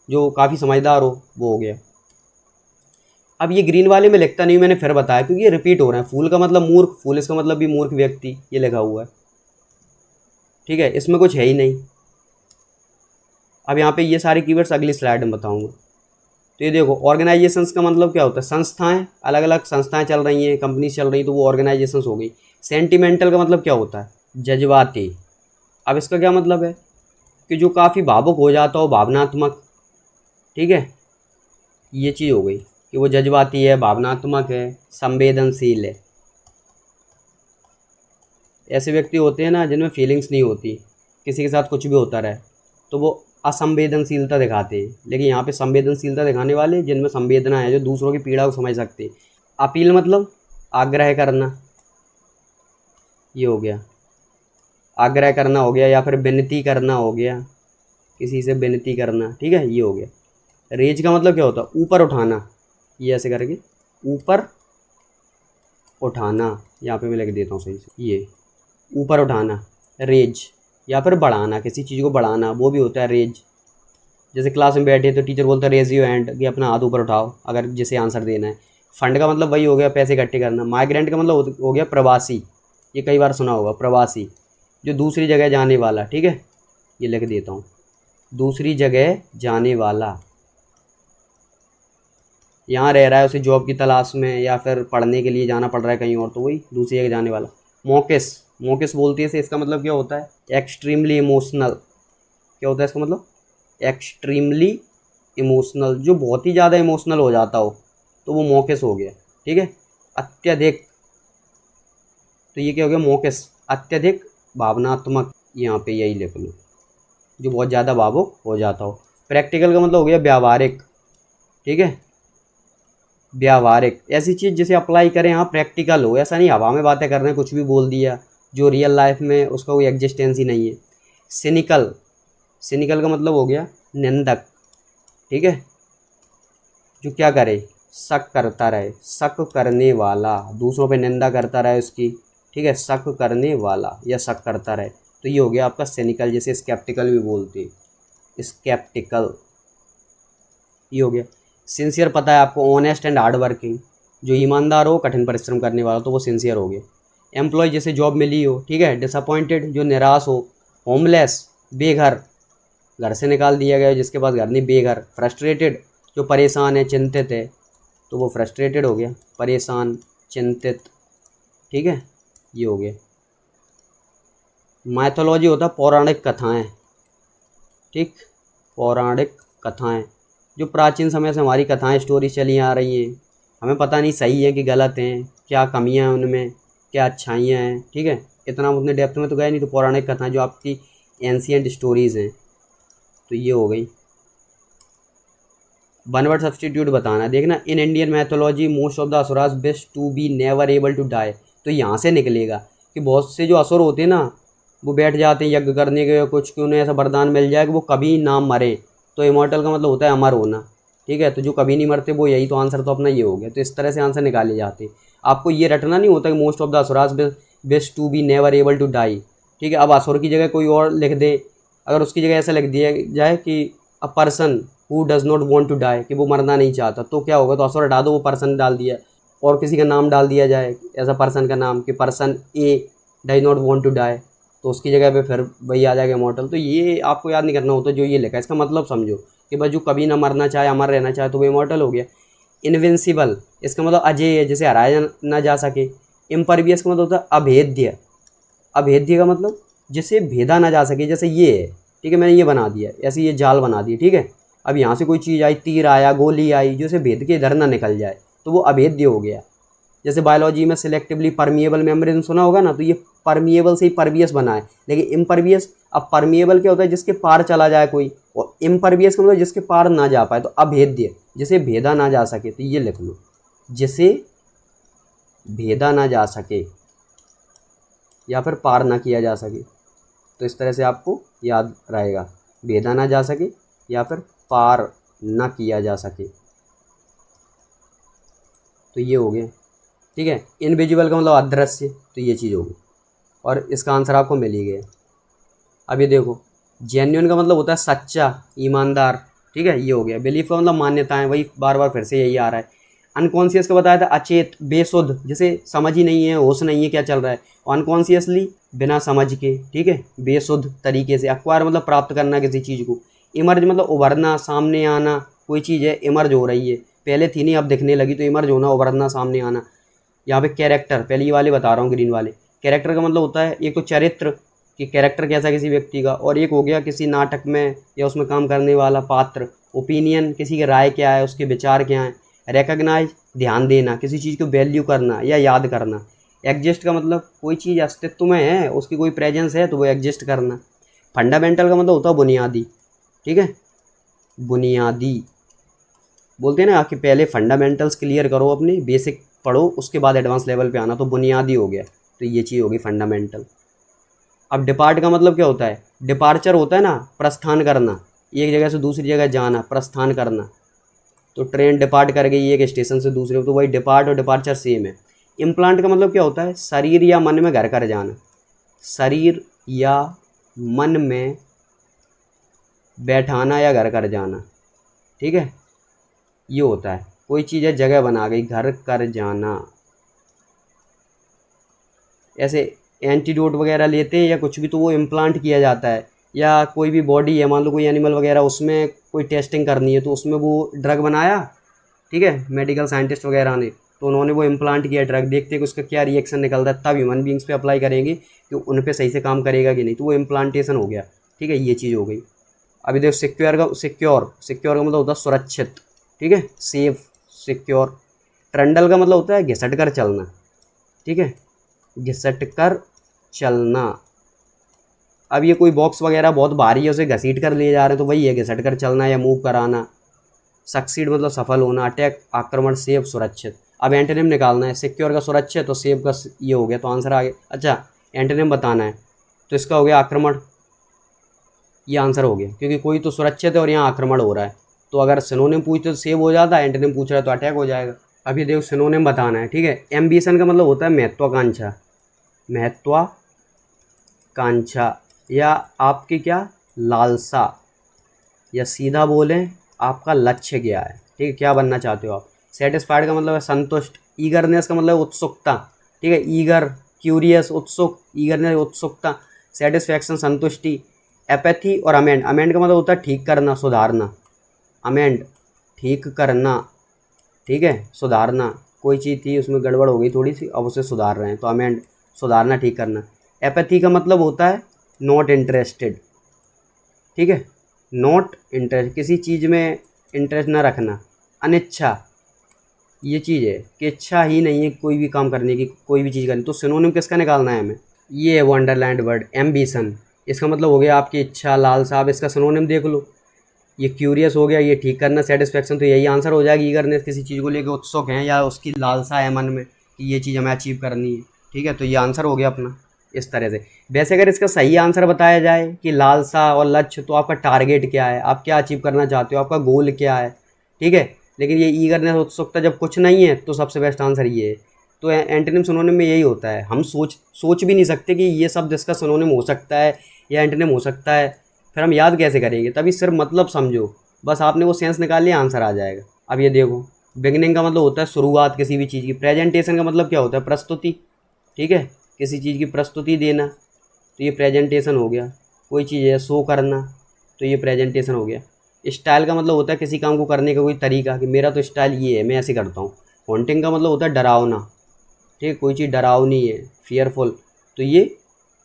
जो काफ़ी समझदार हो, वो हो गया। अब ये ग्रीन वाले में लिखता नहीं, मैंने फिर बताया, क्योंकि ये रिपीट हो रहे हैं। फूल का मतलब मूर्ख, फूल इसका मतलब भी मूर्ख व्यक्ति, ये लिखा हुआ है, ठीक है, इसमें कुछ है ही नहीं। अब यहाँ पे ये सारे कीवर्ड्स अगली स्लाइड में बताऊंगा। तो ये देखो ऑर्गेनाइजेशंस का मतलब क्या होता है, संस्थाएं, अलग अलग संस्थाएं चल रही हैं, कंपनीज चल रही हैं, तो वो ऑर्गेनाइजेशंस हो गई। सेंटिमेंटल का मतलब क्या होता है, जज्बाती। अब इसका क्या मतलब है, कि जो काफ़ी भावुक हो जाता हो, भावनात्मक, ठीक है, ये चीज़ हो गई कि वो जज्बाती है, भावनात्मक है, संवेदनशील है। ऐसे व्यक्ति होते हैं ना जिनमें फीलिंग्स नहीं होती, किसी के साथ कुछ भी होता रहे, तो वो असंवेदनशीलता दिखाते हैं। लेकिन यहाँ पे संवेदनशीलता दिखाने वाले जिनमें संवेदना है, जो दूसरों की पीड़ा को समझ सकते हैं। अपील मतलब आग्रह करना, ये हो गया, आग्रह करना हो गया, या फिर विनती करना हो गया, किसी से विनती करना, ठीक है, ये हो गया। रेज का मतलब क्या होता है, ऊपर उठाना, ये ऐसे करके ऊपर उठाना, यहाँ पे मैं लिख देता हूँ सही से, ये ऊपर उठाना, रेज। या फिर बढ़ाना, किसी चीज़ को बढ़ाना, वो भी होता है रेज। जैसे क्लास में बैठे तो टीचर बोलता है रेज योर हैंड, कि अपना हाथ ऊपर उठाओ अगर जिसे आंसर देना है। फंड का मतलब वही हो गया, पैसे इकट्ठे करना। माइग्रेंट का मतलब हो गया प्रवासी, ये कई बार सुना होगा, प्रवासी, जो दूसरी जगह जाने वाला, ठीक है, ये लिख देता हूँ, दूसरी जगह जाने वाला। यहाँ रह रहा है, उसे जॉब की तलाश में या फिर पढ़ने के लिए जाना पड़ रहा है कहीं और, तो वही दूसरी जगह जाने वाला। मोकेस, मोकेस बोलती है से, इसका मतलब क्या होता है, एक्सट्रीमली इमोशनल। क्या होता है इसका मतलब, एक्सट्रीमली इमोशनल, जो बहुत ही ज़्यादा इमोशनल हो जाता हो, तो वो मोकेस हो गया, ठीक है। अत्यधिक, तो ये क्या हो गया, मोकेस, अत्यधिक भावनात्मक, यहाँ पे यही लिख लो, जो बहुत ज़्यादा भावुक हो जाता हो। प्रैक्टिकल का मतलब हो गया व्यावहारिक, ठीक है, व्यावहारिक, ऐसी चीज़ जिसे अप्लाई करें, हाँ प्रैक्टिकल हो, ऐसा नहीं हवा में बातें कर रहे हैं, कुछ भी बोल दिया, जो रियल लाइफ में उसका कोई एग्जिस्टेंस ही नहीं है। सिनिकल, सिनिकल का मतलब हो गया निंदक, ठीक है, जो क्या करे, शक करता रहे, शक करने वाला, दूसरों पे निंदा करता रहे उसकी, ठीक है, शक करने वाला या शक करता रहे, तो ये हो गया आपका सिनिकल, जैसे स्केप्टिकल भी बोलते हैं, स्केप्टिकल, ये हो गया। सिंसियर पता है आपको, ऑनेस्ट एंड हार्ड वर्किंग, जो ईमानदार हो, कठिन परिश्रम करने वाला, तो वो सिंसियर हो गया। एम्प्लॉय जैसे जॉब मिली हो, ठीक है। डिसअपॉइंटेड जो निराश हो। होमलेस बेघर, घर से निकाल दिया गया जिसके पास घर नहीं, बेघर। फ्रस्ट्रेटेड जो परेशान है, चिंतित है, तो वो फ्रस्ट्रेटेड हो गया, परेशान, चिंतित, ठीक है, ये हो गया। माइथोलॉजी होता है पौराणिक कथाएं, ठीक, पौराणिक कथाएं, जो प्राचीन समय से हमारी कथाएं स्टोरी चली आ रही हैं, हमें पता नहीं सही है कि गलत हैं, क्या कमियां हैं उनमें, क्या अच्छाइयाँ हैं, ठीक है। इतना हम उतने डेप्थ में तो गए नहीं, तो पौराणिक कथाएं जो आपकी एंशियंट स्टोरीज़ हैं, तो ये हो गई। वन वर्ड सब्सटीट्यूट बताना, देखना। In Indian mythology most of the asuras best to be never able to die, तो यहाँ से निकलेगा कि बहुत से जो असुर होते हैं ना, वो बैठ जाते हैं यज्ञ करने के, कुछ कि उन्हें ऐसा वरदान मिल जाए कि वो कभी ना मरे, तो इमॉर्टल का मतलब होता है अमर होना, ठीक है। तो जो कभी नहीं मरते वो, यही तो आंसर तो अपना ये हो गया। तो इस तरह से आंसर निकाले जाते हैं। आपको ये रटना नहीं होता कि most of the asuras best to be never able to die, ठीक है। अब असुर की जगह कोई और लिख दे, अगर उसकी जगह ऐसा लिख दिया जाए कि a person who does not want to die, कि वो मरना नहीं चाहता, तो क्या होगा, तो असुर हटा दो, वो पर्सन डाल दिया, और किसी का नाम डाल दिया जाए, ऐसा पर्सन का नाम कि person a does not want to die, तो उसकी जगह पे फिर वही आ जाएगा इमॉर्टल। तो ये आपको याद नहीं करना होता, जो ये लिखा है इसका मतलब समझो कि बस जो कभी ना मरना चाहे, अमर रहना चाहे, तो वो इमॉर्टल हो गया। इनविंसिबल, इसका मतलब अजय है, जिसे हराया ना जा सके। इम्परवियस का मतलब होता है अभेद्य, अभेद्य का मतलब जिसे भेदा ना जा सके, जैसे ये है, ठीक है, मैंने ये बना दिया, ऐसे ये जाल बना दी, ठीक है। अब यहाँ से कोई चीज़ आई, तीर आया, गोली आई, जो इसे भेद के इधर ना निकल जाए, तो वो अभेद्य हो गया। जैसे बायोलॉजी में सिलेक्टिवली परमिएबल मेम्ब्रेन सुना होगा ना, तो ये परमिएबल से ही परवियस बना है, लेकिन इम्परवियस। अब परमिएबल क्या होता है, जिसके पार चला जाए कोई, और इम्परवियस का मतलब जिसके पार ना जा पाए, तो अभेद्य, जिसे भेदा ना जा सके, तो ये लिख लो, जिसे भेदा ना जा सके या फिर पार ना किया जा सके। तो इस तरह से आपको याद रहेगा, भेदा ना जा सके या फिर पार ना किया जा सके, तो ये हो गया, ठीक है। इनविजिबल का मतलब अदृश्य, तो ये चीज़ होगी, और इसका आंसर आपको मिल ही गया। अब ये देखो, जेन्युइन का मतलब होता है सच्चा, ईमानदार, ठीक है, ये हो गया। बिलीफ का मतलब मान्यताएं, वही बार बार फिर से यही आ रहा है। अनकॉन्शियस का बताया था अचेत, बेसुध, जिसे समझ ही नहीं है, होश नहीं है क्या चल रहा है, अनकॉन्शियसली, बिना समझ के, ठीक है, बेसुध तरीके से। एक्वायर मतलब प्राप्त करना किसी चीज़ को। इमर्ज मतलब उभरना, सामने आना, कोई चीज़ है इमर्ज हो रही है, पहले थी नहीं अब दिखने लगी, तो इमर्ज होना, उभरना, सामने आना। यहाँ पे कैरेक्टर, पहले ये वाले बता रहा हूँ, ग्रीन वाले। कैरेक्टर का मतलब होता है एक तो चरित्र, कि कैरेक्टर कैसा किसी व्यक्ति का, और एक हो गया किसी नाटक में या उसमें काम करने वाला पात्र। ओपिनियन, किसी की राय क्या है, उसके विचार क्या हैं। रिकग्नाइज, ध्यान देना, किसी चीज़ को वैल्यू करना या याद करना। एग्जिस्ट का मतलब कोई चीज़ अस्तित्व में है, उसकी कोई प्रेजेंस है, तो वो एग्जिस्ट करना। फंडामेंटल का मतलब होता है बुनियादी, ठीक है, बुनियादी। बोलते हैं ना कि पहले फंडामेंटल्स क्लियर करो, अपनी बेसिक पढ़ो, उसके बाद एडवांस लेवल पे आना, तो बुनियादी हो गया, तो ये चीज़ होगी फंडामेंटल। अब डिपार्ट का मतलब क्या होता है, डिपार्चर होता है ना, प्रस्थान करना, एक जगह से दूसरी जगह जाना, प्रस्थान करना। तो ट्रेन डिपार्ट कर गई एक स्टेशन से दूसरे, तो वही डिपार्ट और डिपार्चर सेम है। इम्प्लांट का मतलब क्या होता है, शरीर या मन में घर कर जाना, शरीर या मन में बैठाना या घर कर जाना, ठीक है, ये होता है। कोई चीज़ है जगह बना गई, घर कर जाना। ऐसे एंटीडोट वगैरह लेते हैं या कुछ भी, तो वो इम्प्लांट किया जाता है। या कोई भी बॉडी है, मान लो कोई एनिमल वगैरह, उसमें कोई टेस्टिंग करनी है, तो उसमें वो ड्रग बनाया, ठीक है, मेडिकल साइंटिस्ट वगैरह ने, तो उन्होंने वो इम्प्लांट किया ड्रग, देखते हैं कि उसका क्या रिएक्शन निकलता है, तब ह्यूमन बींग्स पे अप्लाई करेंगे कि उन पे सही से काम करेगा कि नहीं, तो वो इम्प्लांटेशन हो गया, ठीक है, ये चीज़ हो गई। अभी देखो सिक्योर का मतलब होता है सुरक्षित, ठीक है, सेफ, सिक्योर। ट्रंडल का मतलब होता है घिसट कर चलना, ठीक है, घिसट कर चलना। अब ये कोई बॉक्स वगैरह बहुत भारी है, उसे घसीट कर ले जा रहे हैं, तो वही है घिसट कर चलना या मूव कराना। सक्सीड मतलब सफल होना, अटैक, आक्रमण, सेफ, सुरक्षित। अब एंटोनिम निकालना है, सिक्योर का सुरक्षित, तो सेफ का ये हो गया, तो आंसर आ गया। अच्छा, एंटोनिम बताना है, तो इसका हो गया आक्रमण, ये आंसर हो गया, क्योंकि कोई तो सुरक्षित है और यहाँ आक्रमण हो रहा है। तो अगर सिनोनिम पूछते तो सेव हो जाता है, एंटोनिम पूछ रहा है तो अटैक हो जाएगा। अब ये देखो सिनोनिम बताना है, ठीक है। एम्बिशन का मतलब होता है महत्वाकांक्षा, महत्वाकांक्षा या आपकी क्या लालसा, या सीधा बोलें आपका लक्ष्य क्या है, ठीक है, क्या बनना चाहते हो आप। सेटिस्फाइड का मतलब है संतुष्ट, ईगरनेस का मतलब उत्सुकता, ठीक है, ईगर क्यूरियस उत्सुक, ईगरनेस उत्सुकता, सेटिस्फैक्शन संतुष्टि। एपैथी और अमेंड, अमेंड का मतलब होता है ठीक करना सुधारना, अमेंड ठीक करना, ठीक है, सुधारना, कोई चीज़ थी उसमें गड़बड़ हो गई थोड़ी सी, अब उसे सुधार रहे हैं तो अमेंड सुधारना ठीक करना। एपैथी का मतलब होता है नॉट इंटरेस्टेड, ठीक है, नॉट इंटरेस्ट, किसी चीज़ में इंटरेस्ट ना रखना। अनिच्छा, ये चीज़ है कि इच्छा ही नहीं है कोई भी काम करने की, कोई भी चीज़ करनी, तो सिनोनिम किसका निकालना है हमें, ये है वो अंडरलाइंड वर्ड एम्बिशन, इसका मतलब हो गया आपकी इच्छा लालसा। अब इसका सिनोनिम देख लो, ये क्यूरियस हो गया, ये ठीक करना, सेटिस्फेक्शन, तो यही आंसर हो जाएगी। ईगरनेस, किसी चीज़ को लेकर उत्सुक हैं या उसकी लालसा है मन में कि ये चीज़ हमें अचीव करनी है, ठीक है, तो ये आंसर हो गया अपना इस तरह से। वैसे अगर इसका सही आंसर बताया जाए कि लालसा और लक्ष्य, तो आपका टारगेट क्या है, आप क्या अचीव करना चाहते हो, आपका गोल क्या है, ठीक है। लेकिन ये ईगरनेस उत्सुकता जब कुछ नहीं है तो सबसे बेस्ट आंसर ये है। तो एंटोनिम सिनोनिम में यही होता है, हम सोच भी नहीं सकते कि ये शब्द इसका सिनोनिम हो सकता है या एंटोनिम हो सकता है, फिर हम याद कैसे करेंगे। तभी सिर्फ मतलब समझो, बस आपने वो सेंस निकाल लिया, आंसर आ जाएगा। अब ये देखो, बिगनिंग का मतलब होता है शुरुआत किसी भी चीज़ की। प्रेजेंटेशन का मतलब क्या होता है, प्रस्तुति, ठीक है, किसी चीज़ की प्रस्तुति देना, तो ये प्रेजेंटेशन हो गया। कोई चीज़ है शो करना, तो ये प्रेजेंटेशन हो गया। स्टाइल का मतलब होता है किसी काम को करने का कोई तरीका, कि मेरा तो स्टाइल ये है, मैं ऐसे करता हूँ। हॉन्टिंग का मतलब होता है डरावना, ठीक है, कोई चीज़ डरावनी है, फियरफुल, तो ये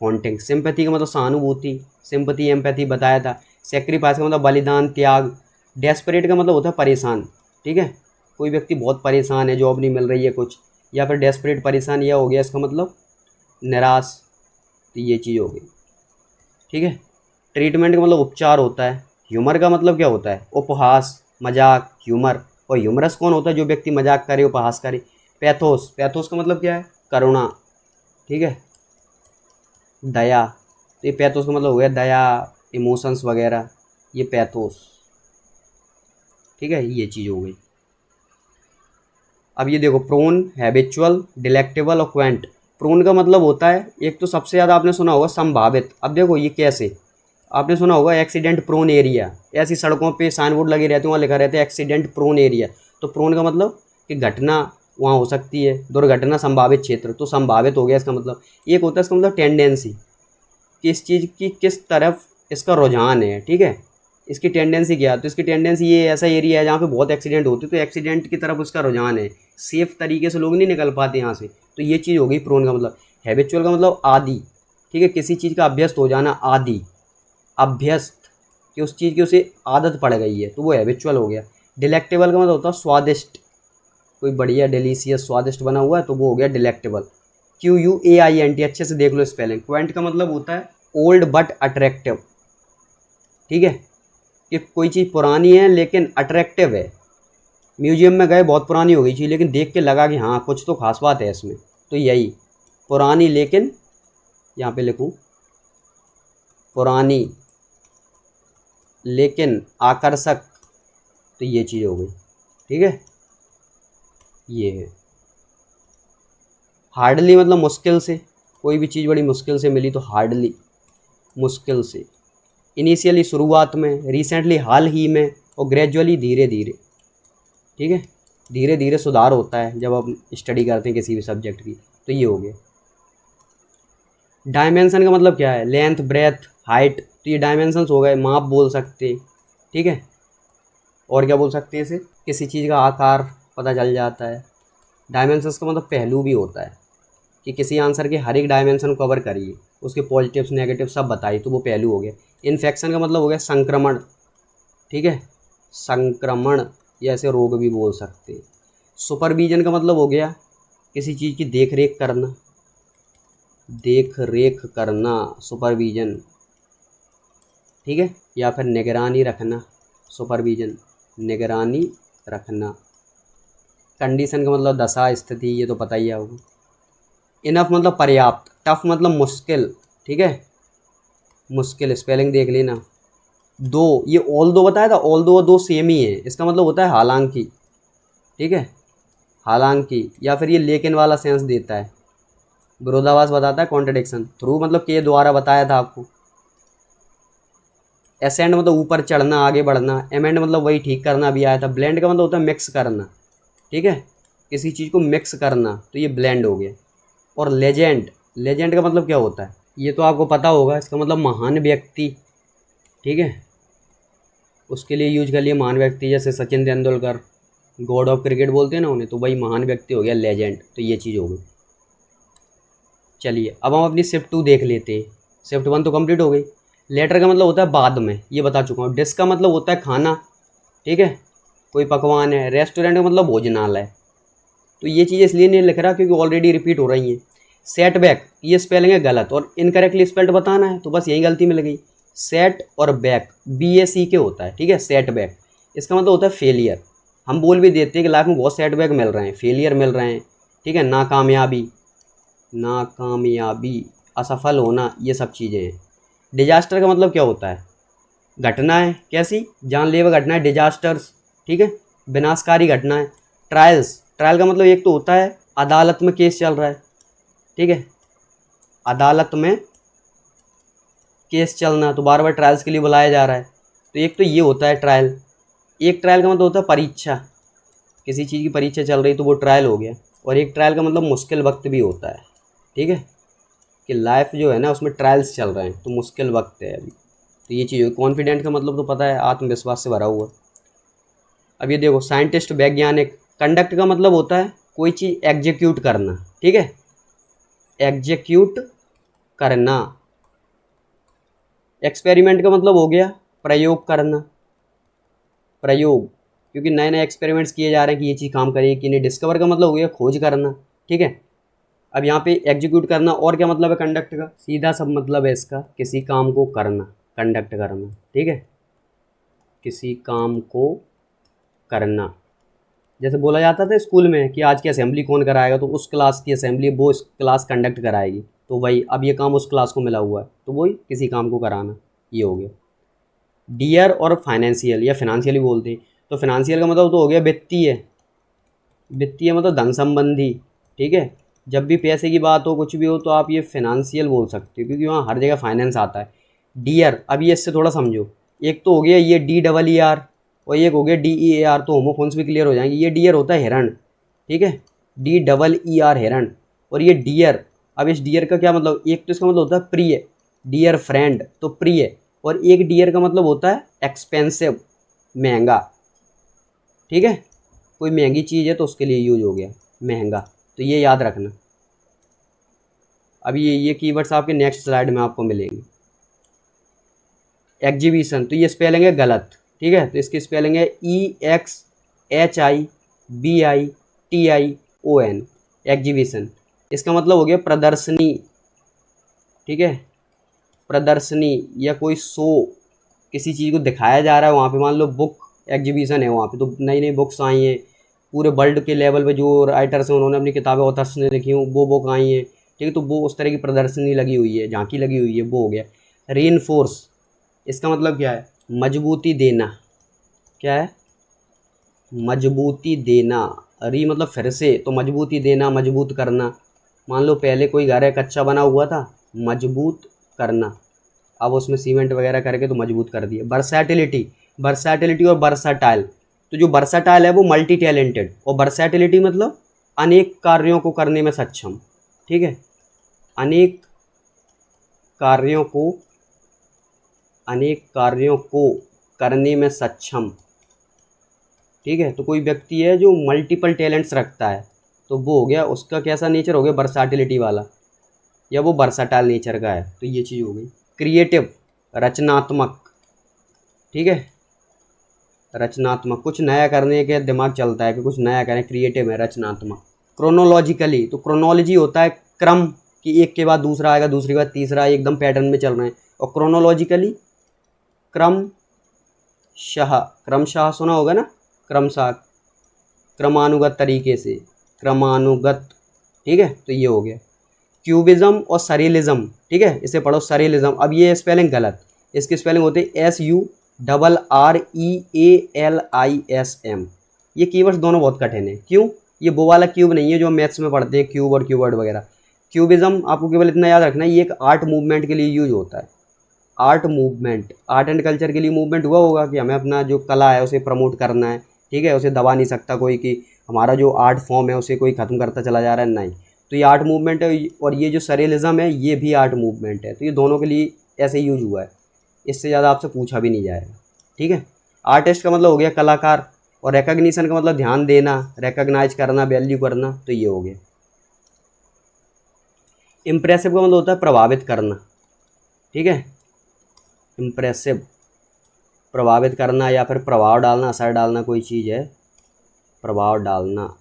हॉन्टिंग। सिंपैथी का मतलब सहानुभूति, सिंपैथी एम्पैथी बताया था। सेक्रीफाइस का मतलब बलिदान त्याग। डेस्परेट का मतलब होता है परेशान, ठीक है, कोई व्यक्ति बहुत परेशान है, जॉब नहीं मिल रही है कुछ, या फिर डेस्परेट परेशान, यह हो गया इसका मतलब निराश, तो ये चीज़ हो गई, ठीक है। ट्रीटमेंट का मतलब उपचार होता है। ह्यूमर का मतलब क्या होता है, उपहास मजाक ह्यूमर, और ह्यूमरस कौन होता है, जो व्यक्ति मजाक करे उपहास करे। पैथोस, पैथोस का मतलब क्या है, करुणा, ठीक है। दया, तो ये पैथोस का मतलब हो गया दया, इमोशंस वगैरह, ये पैथोस, ठीक है, ये चीज़ हो गई। अब ये देखो, प्रोन, हैबिचुअल, डिलेक्टेबल और क्वेंट। प्रोन का मतलब होता है, एक तो सबसे ज़्यादा आपने सुना होगा संभावित। अब देखो ये कैसे, आपने सुना होगा एक्सीडेंट प्रोन एरिया, ऐसी सड़कों पे साइन बोर्ड लगे रहते हैं, वहाँ लिखा रहता है एक्सीडेंट प्रोन एरिया। तो प्रोन का मतलब कि घटना वहाँ हो सकती है, दुर्घटना संभावित क्षेत्र, तो संभावित हो गया इसका मतलब। एक होता है इसका मतलब टेंडेंसी, किस चीज़ की किस तरफ इसका रुझान है, ठीक है, इसकी टेंडेंसी क्या है, तो इसकी टेंडेंसी ये ऐसा एरिया है जहाँ पे बहुत एक्सीडेंट होते हैं, तो एक्सीडेंट की तरफ उसका रुझान है, सेफ तरीके से लोग नहीं निकल पाते यहाँ से, तो ये चीज़ हो गई प्रोन का मतलब। हैबिचुअल का मतलब आदि, ठीक है, किसी चीज़ का अभ्यस्त हो जाना, आदि, अभ्यस्त, कि उस चीज़ की उसे आदत पड़ गई है, तो वो हैबिचुअल हो गया। डिलेक्टेबल का मतलब होता है स्वादिष्ट, कोई बढ़िया डिलीशियस स्वादिष्ट बना हुआ है, तो वो हो गया डिलेक्टेबल। QUAINT, अच्छे से देख लो स्पेलिंग। क्वेंट का मतलब होता है ओल्ड बट अट्रैक्टिव, ठीक है, कि कोई चीज़ पुरानी है लेकिन अट्रैक्टिव है। म्यूजियम में गए, बहुत पुरानी हो गई चीज़, लेकिन देख के लगा कि हाँ कुछ तो खास बात है इसमें, तो यही पुरानी, लेकिन यहाँ पे लिखूँ पुरानी लेकिन आकर्षक, तो ये चीज़ हो गई, ठीक है, ये है। हार्डली मतलब मुश्किल से, कोई भी चीज़ बड़ी मुश्किल से मिली तो हार्डली, मुश्किल से। इनिशियली शुरुआत में, रिसेंटली हाल ही में, और ग्रेजुअली धीरे धीरे, ठीक है, धीरे धीरे सुधार होता है जब आप स्टडी करते हैं किसी भी सब्जेक्ट की, तो ये हो गया। डायमेंशन का मतलब क्या है, लेंथ ब्रेथ हाइट, तो ये डायमेंशंस हो गए, माप बोल सकते, ठीक है। और क्या बोल सकते हैं इसे, किसी चीज़ का आकार पता चल जाता है। डायमेंशंस का मतलब पहलू भी होता है, कि किसी आंसर के हर एक डायमेंशन को कवर करिए, उसके पॉजिटिव्स नेगेटिव सब बताइए, तो वो पहलू हो गया। इन्फेक्शन का मतलब हो गया संक्रमण, ठीक है, संक्रमण, या ऐसे रोग भी बोल सकते हैं। सुपरविजन का मतलब हो गया किसी चीज़ की देख रेख करना, देख रेख करना, सुपरविजन, ठीक है, या फिर निगरानी रखना, सुपरविजन, निगरानी रखना। कंडीशन का मतलब दशा स्थिति, ये तो पता ही है होगा। इनफ मतलब पर्याप्त, टफ मतलब मुश्किल, ठीक है, मुश्किल, स्पेलिंग देख लेना। दो, ये ऑल दो बताया था, ऑल दो और दो सेम ही है, इसका मतलब होता है हालांकि, ठीक है, हालांकि, या फिर ये लेकिन वाला सेंस देता है, विरोधाभास बताता है कॉन्ट्रडिक्शन। थ्रू मतलब के द्वारा बताया था आपको। एसेंड मतलब ऊपर चढ़ना, आगे बढ़ना। एमेंड मतलब वही ठीक करना, अभी आया था। ब्लेंड का मतलब होता है मिक्स करना, ठीक है, किसी चीज़ को मिक्स करना, तो ये ब्लेंड हो गया। और लेजेंड, लेजेंड का मतलब क्या होता है, ये तो आपको पता होगा। इसका मतलब महान व्यक्ति, ठीक है, उसके लिए यूज कर लिए महान व्यक्ति, जैसे Sachin Tendulkar, God of cricket बोलते हैं ना उन्हें, तो भाई महान व्यक्ति हो गया लेजेंड। तो ये चीज़ हो गई। चलिए अब हम अपनी शिफ्ट 2 देख लेते हैं। शिफ्ट 1 तो कंप्लीट हो गई। लेटर का मतलब होता है बाद में, ये बता चुका हूँ। डिश का मतलब होता है खाना, ठीक है, कोई पकवान है। रेस्टोरेंट का मतलब भोजनालय। तो ये चीज़ इसलिए नहीं लिख रहा क्योंकि ऑलरेडी रिपीट हो रही हैं। सेटबैक, ये स्पेलिंग है गलत और इनकरेक्टली स्पेल्ड बताना है, तो बस यही गलती मिल गई। सेट और बैक BAC के होता है, ठीक है। सेटबैक इसका मतलब होता है फेलियर। हम बोल भी देते हैं कि लाइफ में बहुत सेटबैक मिल रहे हैं, फेलियर मिल रहे हैं, ठीक है, नाकामयाबी, नाकामयाबी, असफल होना, ये सब चीज़ें हैं। डिजास्टर का मतलब क्या होता है, घटना है, कैसी, जानलेवा घटना है, डिजास्टर्स, ठीक है, विनाशकारी घटना है। ट्रायल्स, ट्रायल का मतलब एक तो होता है अदालत में केस चल रहा है, ठीक है, अदालत में केस चलना, तो बार बार ट्रायल्स के लिए बुलाया जा रहा है। तो एक तो ये होता है ट्रायल। एक ट्रायल का मतलब होता है परीक्षा, किसी चीज़ की परीक्षा चल रही तो वो ट्रायल हो गया। और एक ट्रायल का मतलब मुश्किल वक्त भी होता है, ठीक है, कि लाइफ जो है ना उसमें ट्रायल्स चल रहे हैं तो मुश्किल वक्त है अभी। तो ये चीज़, कॉन्फिडेंट का मतलब तो पता है, आत्मविश्वास से भरा हुआ। अब ये देखो, साइंटिस्ट, वैज्ञानिक। कंडक्ट का मतलब होता है कोई चीज़ एग्जीक्यूट करना, ठीक है, एग्जीक्यूट करना। एक्सपेरिमेंट का मतलब हो गया प्रयोग करना, प्रयोग, क्योंकि नए नए एक्सपेरिमेंट्स किए जा रहे हैं कि ये चीज़ काम करेगी कि नहीं। डिस्कवर का मतलब हो गया खोज करना, ठीक है। अब यहाँ पे एग्जीक्यूट करना, और क्या मतलब है कंडक्ट का, सीधा सब मतलब है इसका किसी काम को करना, कंडक्ट करना, ठीक है, किसी काम को करना। जैसे बोला जाता था स्कूल में कि आज की असेंबली कौन कराएगा, तो उस क्लास की असेंबली वो इस क्लास कंडक्ट कराएगी। तो भाई अब ये काम उस क्लास को मिला हुआ है, तो वही किसी काम को कराना, ये हो गया। डियर और फाइनेंशियल या फिनेंशियली बोलते हैं, तो फिनेंशियल का मतलब तो हो गया वित्तीय, वित्तीय मतलब धन संबंधी, ठीक है। जब भी पैसे की बात हो, कुछ भी हो, तो आप ये फिनेंशियल बोल सकते हो क्योंकि वहाँ हर जगह फाइनेंस आता है। डियर, अब ये इससे थोड़ा समझो। एक तो हो गया ये DEER और एक हो गया DEAR, तो होमोफोन्स भी क्लियर हो जाएंगे। ये डियर होता है हिरण, ठीक है, DEER हिरण। और ये डियर, अब इस डियर का क्या मतलब, एक तो इसका मतलब होता है प्रिय, डियर फ्रेंड, तो प्रिय। और एक डियर का मतलब होता है एक्सपेंसिव, महंगा, ठीक है, कोई महंगी चीज़ है तो उसके लिए यूज हो गया महंगा। तो ये याद रखना। अब ये कीवर्ड्स आपके नेक्स्ट स्लाइड में आपको मिलेंगे। एग्जीबिशन, तो ये स्पेलिंग है गलत, ठीक है, तो इसकी स्पेलिंग है EXHIBITION, एग्जीबिशन। इसका मतलब हो गया प्रदर्शनी, ठीक है, प्रदर्शनी या कोई शो, किसी चीज़ को दिखाया जा रहा है वहाँ पे। मान लो बुक एग्जीबिशन है वहाँ पे, तो नई नई बुक्स आई हैं, पूरे वर्ल्ड के लेवल पे जो राइटर्स हैं उन्होंने अपनी किताबें, ऑथर्स ने लिखी हूँ, वो बुक आई हैं, ठीक है, तो वो उस तरह की प्रदर्शनी लगी हुई है, झांकी लगी हुई है, वो हो गया। रीइंफोर्स, इसका मतलब क्या है, मजबूती देना, क्या है, मजबूती देना। री मतलब फिर से, तो मजबूती देना, मजबूत करना। मान लो पहले कोई घर है कच्चा बना हुआ था, मजबूत करना, अब उसमें सीमेंट वगैरह करके तो मजबूत कर दिया। वर्सैटिलिटी, वर्सैटिलिटी और वर्साटाइल, तो जो वर्साटाइल है वो मल्टी टैलेंटेड, और वर्सैटिलिटी मतलब अनेक कार्यों को करने में सक्षम, ठीक है, अनेक कार्यों को, अनेक कार्यों को करने में सक्षम, ठीक है। तो कोई व्यक्ति है जो मल्टीपल टैलेंट्स रखता है, तो वो हो गया, उसका कैसा नेचर हो गया, वर्साटिलिटी वाला, या वो वर्साटाइल नेचर का है, तो ये चीज़ हो गई। क्रिएटिव, रचनात्मक, ठीक है, रचनात्मक, कुछ नया करने के दिमाग चलता है कि कुछ नया करें, क्रिएटिव है, रचनात्मक। क्रोनोलॉजिकली, तो क्रोनोलॉजी होता है क्रम, कि एक के बाद दूसरा आएगा, दूसरी के बाद तीसरा, एकदम पैटर्न में चल रहे हैं। और क्रोनोलॉजिकली क्रमशः, क्रमशः सुना होगा ना, क्रमशः, क्रमानुगत तरीके से, क्रमानुगत, ठीक है, तो ये हो गया। क्यूबिज्म और सरियलिज्म, ठीक है, इसे पढ़ो सरियलिज्म। अब ये स्पेलिंग गलत, इसकी स्पेलिंग होती है SURREALISM। ये कीवर्ड्स दोनों बहुत कठिन है, क्यों, ये वो वाला क्यूब नहीं है जो मैथ्स में पढ़ते हैं, क्यूब और क्यूबर्ड वगैरह। क्यूबिज्म आपको केवल इतना याद रखना है, ये एक आर्ट मूवमेंट के लिए यूज होता है। Art movement, art and culture के लिए मूवमेंट हुआ होगा कि हमें अपना जो कला है उसे प्रमोट करना है, ठीक है, उसे दबा नहीं सकता कोई कि हमारा जो आर्ट फॉर्म है उसे कोई ख़त्म करता चला जा रहा है, नहीं। तो ये आर्ट मूवमेंट है, और ये जो सरेलिज्म है ये भी आर्ट मूवमेंट है। तो ये दोनों के लिए ऐसे यूज हुआ है, इससे ज़्यादा आपसे पूछा भी नहीं जाएगा, ठीक है। आर्टिस्ट का मतलब हो गया कलाकार, और रिकग्निशन का मतलब ध्यान देना, रिकग्नाइज करना, वैल्यू करना, तो ये हो गया। इम्प्रेसिव का मतलब होता है प्रभावित करना, ठीक है, इम्प्रेसिव प्रभावित करना या फिर प्रभाव डालना, असर डालना, कोई चीज़ है, प्रभाव डालना।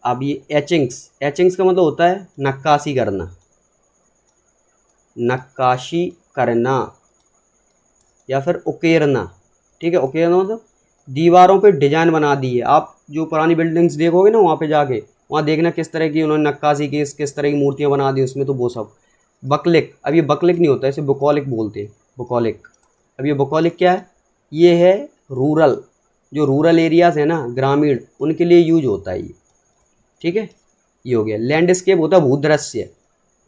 अब ये एचिंग्स, एचिंग्स का मतलब होता है नक्काशी करना, नक्काशी करना या फिर उकेरना, ठीक है। उकेरना मतलब दीवारों पे डिजाइन बना दी है। आप जो पुरानी बिल्डिंग्स देखोगे ना, वहाँ पे जाके वहाँ देखना किस तरह की उन्होंने नक्काशी की, किस तरह की मूर्तियाँ बना दी उसमें, तो वो सब। बकलिक, अब ये बकलिक नहीं होता, इसे बुकॉलिक बोलते हैं, बुकॉलिक। अब ये बुकॉलिक क्या है, ये है रूरल, जो रूरल एरियाज़ है ना, ग्रामीण, उनके लिए यूज होता है ये, ठीक है। ये हो गया। लैंडस्केप होता है भूदृश्य,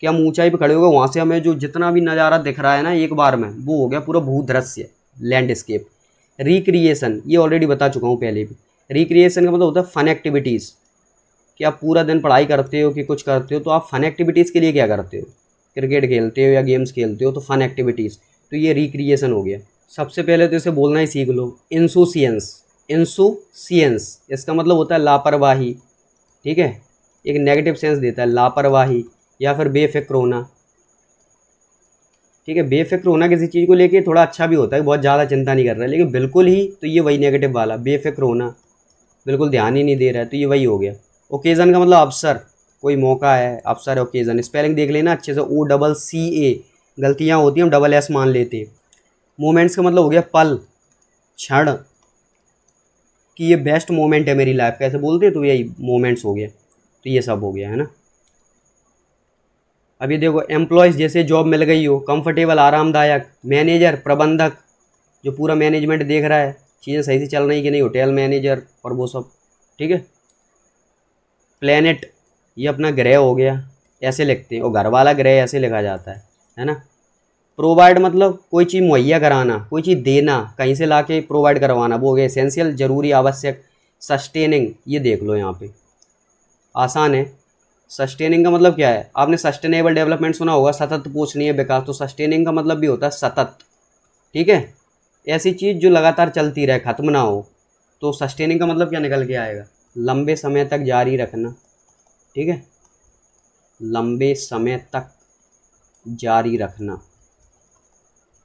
कि हम ऊंचाई पे खड़े हो गए, वहाँ से हमें जो जितना भी नज़ारा दिख रहा है ना एक बार में, वो हो गया पूरा भूदृश्य, लैंडस्केप। रिक्रिएशन, ये ऑलरेडी बता चुका हूँ पहले भी। रिक्रिएशन का मतलब होता है फन एक्टिविटीज़, कि आप पूरा दिन पढ़ाई करते हो कि कुछ करते हो, तो आप फन एक्टिविटीज़ के लिए क्या करते हो, क्रिकेट खेलते हो या गेम्स खेलते हो, तो फन एक्टिविटीज़, तो ये रिक्रिएशन हो गया। सबसे पहले तो इसे बोलना ही सीख लो, इंसुशियंस। इंसुशियंस इसका मतलब होता है लापरवाही, ठीक है, एक नेगेटिव सेंस देता है, लापरवाही या फिर बेफिक्र होना, ठीक है। बेफिक्र होना किसी चीज़ को लेके थोड़ा अच्छा भी होता है, बहुत ज़्यादा चिंता नहीं कर रहा है, लेकिन बिल्कुल ही तो ये वही नेगेटिव वाला, बेफिक्र होना, बिल्कुल ध्यान ही नहीं दे रहा है, तो ये वही हो गया। ओकेज़न का मतलब अवसर, कोई मौका है, अवसर है, ओकेज़न। स्पेलिंग देख लेना अच्छे से, OCCA, गलतियाँ होती हैं हम SS मान लेते हैं। मोमेंट्स का मतलब हो गया पल, क्षण, कि ये बेस्ट मोमेंट है मेरी लाइफ का, ऐसे बोलते हैं, तो यही मोमेंट्स हो गया, तो ये सब हो गया है ना। अब ये देखो, एम्प्लॉयज़, जैसे जॉब मिल गई हो, कंफर्टेबल आरामदायक, मैनेजर प्रबंधक, जो पूरा मैनेजमेंट देख रहा है चीज़ें सही से चल रही कि नहीं, होटल मैनेजर और वो सब, ठीक है। प्लेनेट, ये अपना ग्रह हो गया, ऐसे लिखते हैं, और घर वाला ग्रह ऐसे लिखा जाता है ना। प्रोवाइड मतलब कोई चीज़ मुहैया कराना, कोई चीज़ देना, कहीं से लाके प्रोवाइड करवाना, वो हो गया एसेंशियल, जरूरी, आवश्यक। सस्टेनिंग, ये देख लो यहाँ पे आसान है। सस्टेनिंग का मतलब क्या है, आपने सस्टेनेबल डेवलपमेंट सुना होगा, सतत पोषणीय विकास, तो सस्टेनिंग का मतलब भी होता है सतत, ठीक है, ऐसी चीज़ जो लगातार चलती रहे, ख़त्म ना हो। तो सस्टेनिंग का मतलब क्या निकल के आएगा, लंबे समय तक जारी रखना, ठीक है, लंबे समय तक जारी रखना,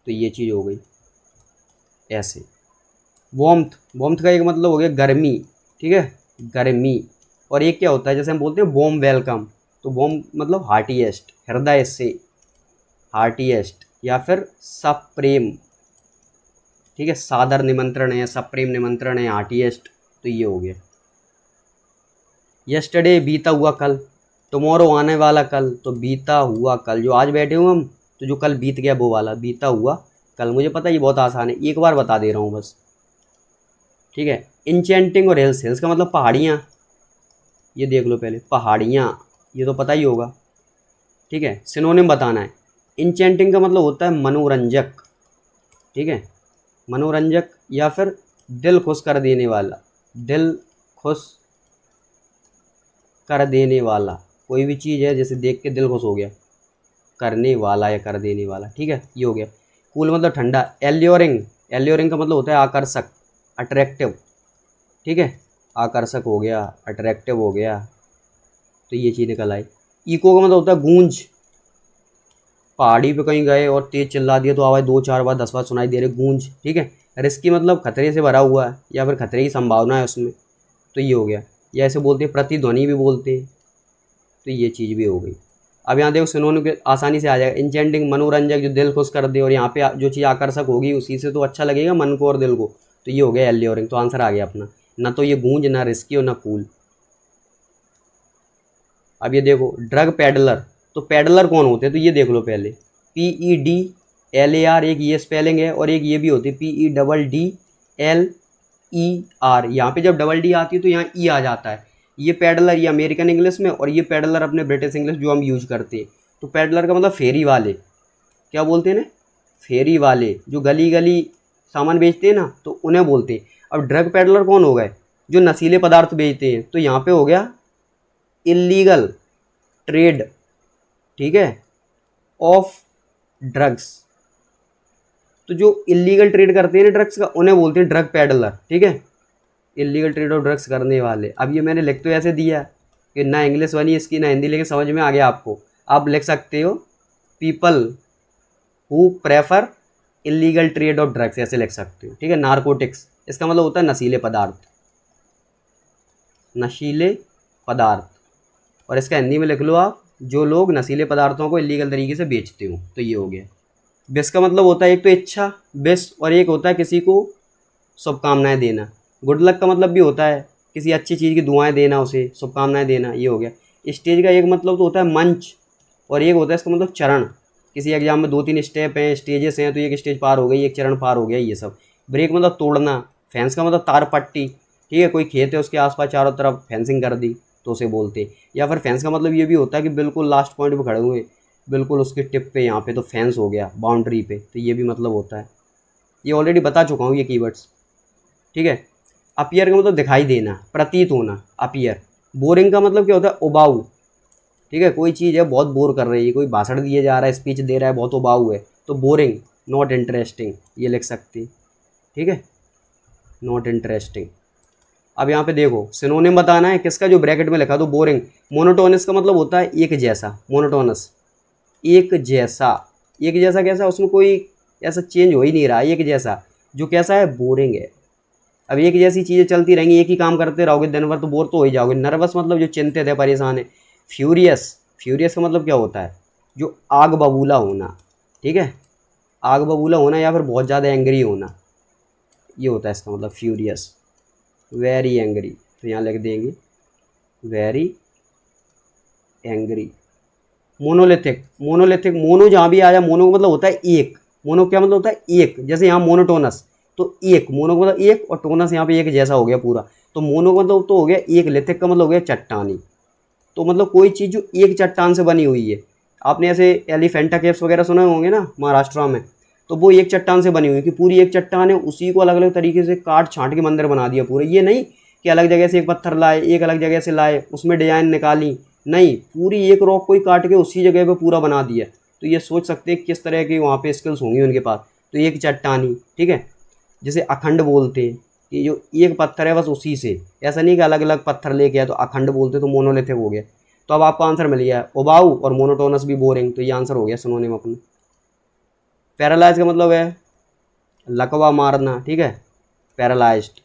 तो ये चीज़ हो गई ऐसे। वॉम्थ, वॉम्थ का एक मतलब हो गया गर्मी, ठीक है, गर्मी। और एक क्या होता है, जैसे हम बोलते हैं वॉम वेलकम, तो वॉम मतलब हार्टीएस्ट, हृदय से, हार्टीएस्ट या फिर सप्रेम, ठीक है, सादर निमंत्रण है, सप्रेम निमंत्रण है, हार्टीएस्ट, तो ये हो गया। यस्टरडे, बीता हुआ कल, टुमारो, आने वाला कल, तो बीता हुआ कल, जो आज बैठे हुए हम, तो जो कल बीत गया वो वाला, बीता हुआ कल। मुझे पता है ये बहुत आसान है, एक बार बता दे रहा हूँ बस, ठीक है। इंचेंटिंग और हिल्स, हिल्स का मतलब पहाड़ियाँ, ये देख लो पहले, पहाड़ियाँ, ये तो पता ही होगा, ठीक है। सिनोनिम बताना है। इंचेंटिंग का मतलब होता है मनोरंजक, ठीक है, मनोरंजक या फिर दिल खुश कर देने वाला, दिल खुश कर देने वाला, कोई भी चीज़ है जैसे देख के दिल खुश हो गया, करने वाला या कर देने वाला, ठीक है, ये हो गया। कूल मतलब ठंडा। एल्योरिंग, एल्योरिंग का मतलब होता है आकर्षक, अट्रैक्टिव, ठीक है, आकर्षक हो गया, अट्रैक्टिव हो गया, तो ये चीज़ निकल आई। इको का मतलब होता है गूंज, पहाड़ी पे कहीं गए और तेज चिल्ला दिया तो आवाज़ 2 4 बार 10 बार सुनाई दे रही, गूंज, ठीक है। रिस्की मतलब खतरे से भरा हुआ है या फिर खतरे की संभावना है उसमें, तो ये हो गया। या ऐसे बोलते हैं प्रतिध्वनि भी बोलते हैं, तो ये चीज़ भी हो गई। अब यहाँ देखो सिनोनिम के आसानी से आ जाएगा। इंचेंटिंग मनोरंजक, जो दिल खुश कर दे, और यहाँ पे जो चीज़ आकर्षक होगी उसी से तो अच्छा लगेगा मन को और दिल को, तो ये हो गया एल्योरिंग, तो आंसर आ गया अपना, ना तो ये गूंज, ना रिस्की और ना कूल। अब ये देखो ड्रग पेडलर, तो पेडलर कौन होते हैं, तो ये देख लो पहले, PEDLAR, एक ये स्पेलिंग है, और एक ये भी होती है PEDDLER। यहाँ पे जब डबल डी आती है तो यहाँ ई आ जाता है, ये पैडलर ये अमेरिकन इंग्लिश में, और ये पैडलर अपने ब्रिटिश इंग्लिश जो हम यूज करते हैं। तो पैडलर का मतलब फेरी वाले, क्या बोलते हैं ना, फेरी वाले जो गली गली सामान बेचते हैं ना, तो उन्हें बोलते हैं। अब ड्रग पैडलर कौन हो गए, जो नशीले पदार्थ बेचते हैं। तो यहाँ पे हो गया इलीगल ट्रेड, ठीक है, ऑफ ड्रग्स। तो जो इलीगल ट्रेड करते हैं ना ड्रग्स का, उन्हें बोलते हैं ड्रग पैडलर, ठीक है, इलीगल ट्रेड ऑफ ड्रग्स करने वाले। अब ये मैंने लिख तो ऐसे दिया कि ना इंग्लिश बनी इसकी ना हिंदी, लेकिन समझ में आ गया आपको। आप लिख सकते हो people who prefer illegal trade off drugs, ऐसे लिख सकते हो, ठीक है। नारकोटिक्स इसका मतलब होता है नशीले पदार्थ, नशीले पदार्थ। और इसका हिंदी में लिख लो आप, जो लोग नशीले पदार्थों को इलीगल तरीके से बेचते हो। तो ये हो गया। विश का मतलब होता है एक तो इच्छा विश, और एक होता है किसी को शुभकामनाएं देना। गुड लक का मतलब भी होता है किसी अच्छी चीज़ की दुआएं देना, उसे शुभकामनाएं देना, ये हो गया। स्टेज का एक मतलब तो होता है मंच, और एक होता है इसका मतलब चरण। किसी एग्जाम में 2-3 स्टेप हैं, स्टेजेस हैं, तो एक स्टेज पार हो गई, एक चरण पार हो गया, ये सब। ब्रेक मतलब तोड़ना। फेंस का मतलब तार पट्टी, ठीक है, कोई खेत है उसके आसपास चारों तरफ फेंसिंग कर दी तो उसे बोलते हैं। या फिर फेंस का मतलब ये भी होता है कि बिल्कुल लास्ट पॉइंट पे खड़े हुए, बिल्कुल उसके टिप पे, यहाँ पे तो फेंस हो गया, बाउंड्री पे, तो ये भी मतलब होता है। ये ऑलरेडी बता चुका हूँ ये कीवर्ड्स, ठीक है। अपीयर का मतलब दिखाई देना, प्रतीत होना, अपीयर। बोरिंग का मतलब क्या होता है, उबाऊ, ठीक है, कोई चीज़ है बहुत बोर कर रही है, कोई भाषण दिए जा रहा है, स्पीच दे रहा है, बहुत उबाऊ है, तो बोरिंग, नॉट इंटरेस्टिंग, ये लिख सकते हैं, ठीक है, नॉट इंटरेस्टिंग। अब यहाँ पे देखो सिनोनिम बताना है किसका, जो ब्रैकेट में लिखा दो, बोरिंग। मोनोटोनस का मतलब होता है एक जैसा, मोनोटोनस, एक जैसा। एक जैसा कैसा, उसमें कोई ऐसा चेंज हो ही नहीं रहा, एक जैसा जो कैसा है, बोरिंग है। अब एक जैसी चीज़ें चलती रहेंगी, एक ही काम करते रहोगे दिन भर, तो बोर तो हो ही जाओगे। नर्वस मतलब जो चिंतित है, परेशान है। फ्यूरियस, फ्यूरियस का मतलब क्या होता है, जो आग बबूला होना, ठीक है, आग बबूला होना, या फिर बहुत ज़्यादा एंग्री होना, ये होता है इसका मतलब फ्यूरियस। वेरी एंग्री, तो यहाँ लिख देंगे very angry. Monolithic, monolithic, mono जहाँ भी आ जाए, मोनो का मतलब होता है एक। मोनो क्या मतलब होता है एक, जैसे यहाँ मोनोटोनस, तो एक, मोनो का मतलब एक, और टोनस यहाँ पे एक जैसा हो गया पूरा। तो मोनो का मतलब तो हो गया एक, लिथिक का मतलब हो गया चट्टानी। तो मतलब कोई चीज़ जो एक चट्टान से बनी हुई है। आपने ऐसे एलिफेंटा केव्स वगैरह सुने होंगे ना महाराष्ट्र में, तो वो एक चट्टान से बनी हुई है, कि पूरी एक चट्टान है, उसी को अलग अलग तरीके से काट छांट के मंदिर बना दिया पूरे। ये नहीं कि अलग जगह से एक पत्थर लाए, एक अलग जगह से लाए, उसमें डिजाइन निकाली, नहीं, पूरी एक रॉक को ही काट के उसी जगह पे पूरा बना दिया। तो ये सोच सकते हैं किस तरह की वहाँ पे स्किल्स होंगी उनके पास। तो एक चट्टानी, ठीक है, जिसे अखंड बोलते हैं, कि जो एक पत्थर है बस उसी से, ऐसा नहीं कि अलग अलग पत्थर लेके आए तो अखंड बोलते, तो मोनोलिथिक हो गया। तो अब आपको आंसर मिल गया, उबाऊ और मोनोटोनस भी बोरिंग, तो ये आंसर हो गया सिनोनिम अपने। पैरालाइज का मतलब है लकवा मारना, ठीक है, पैरालाइज्ड।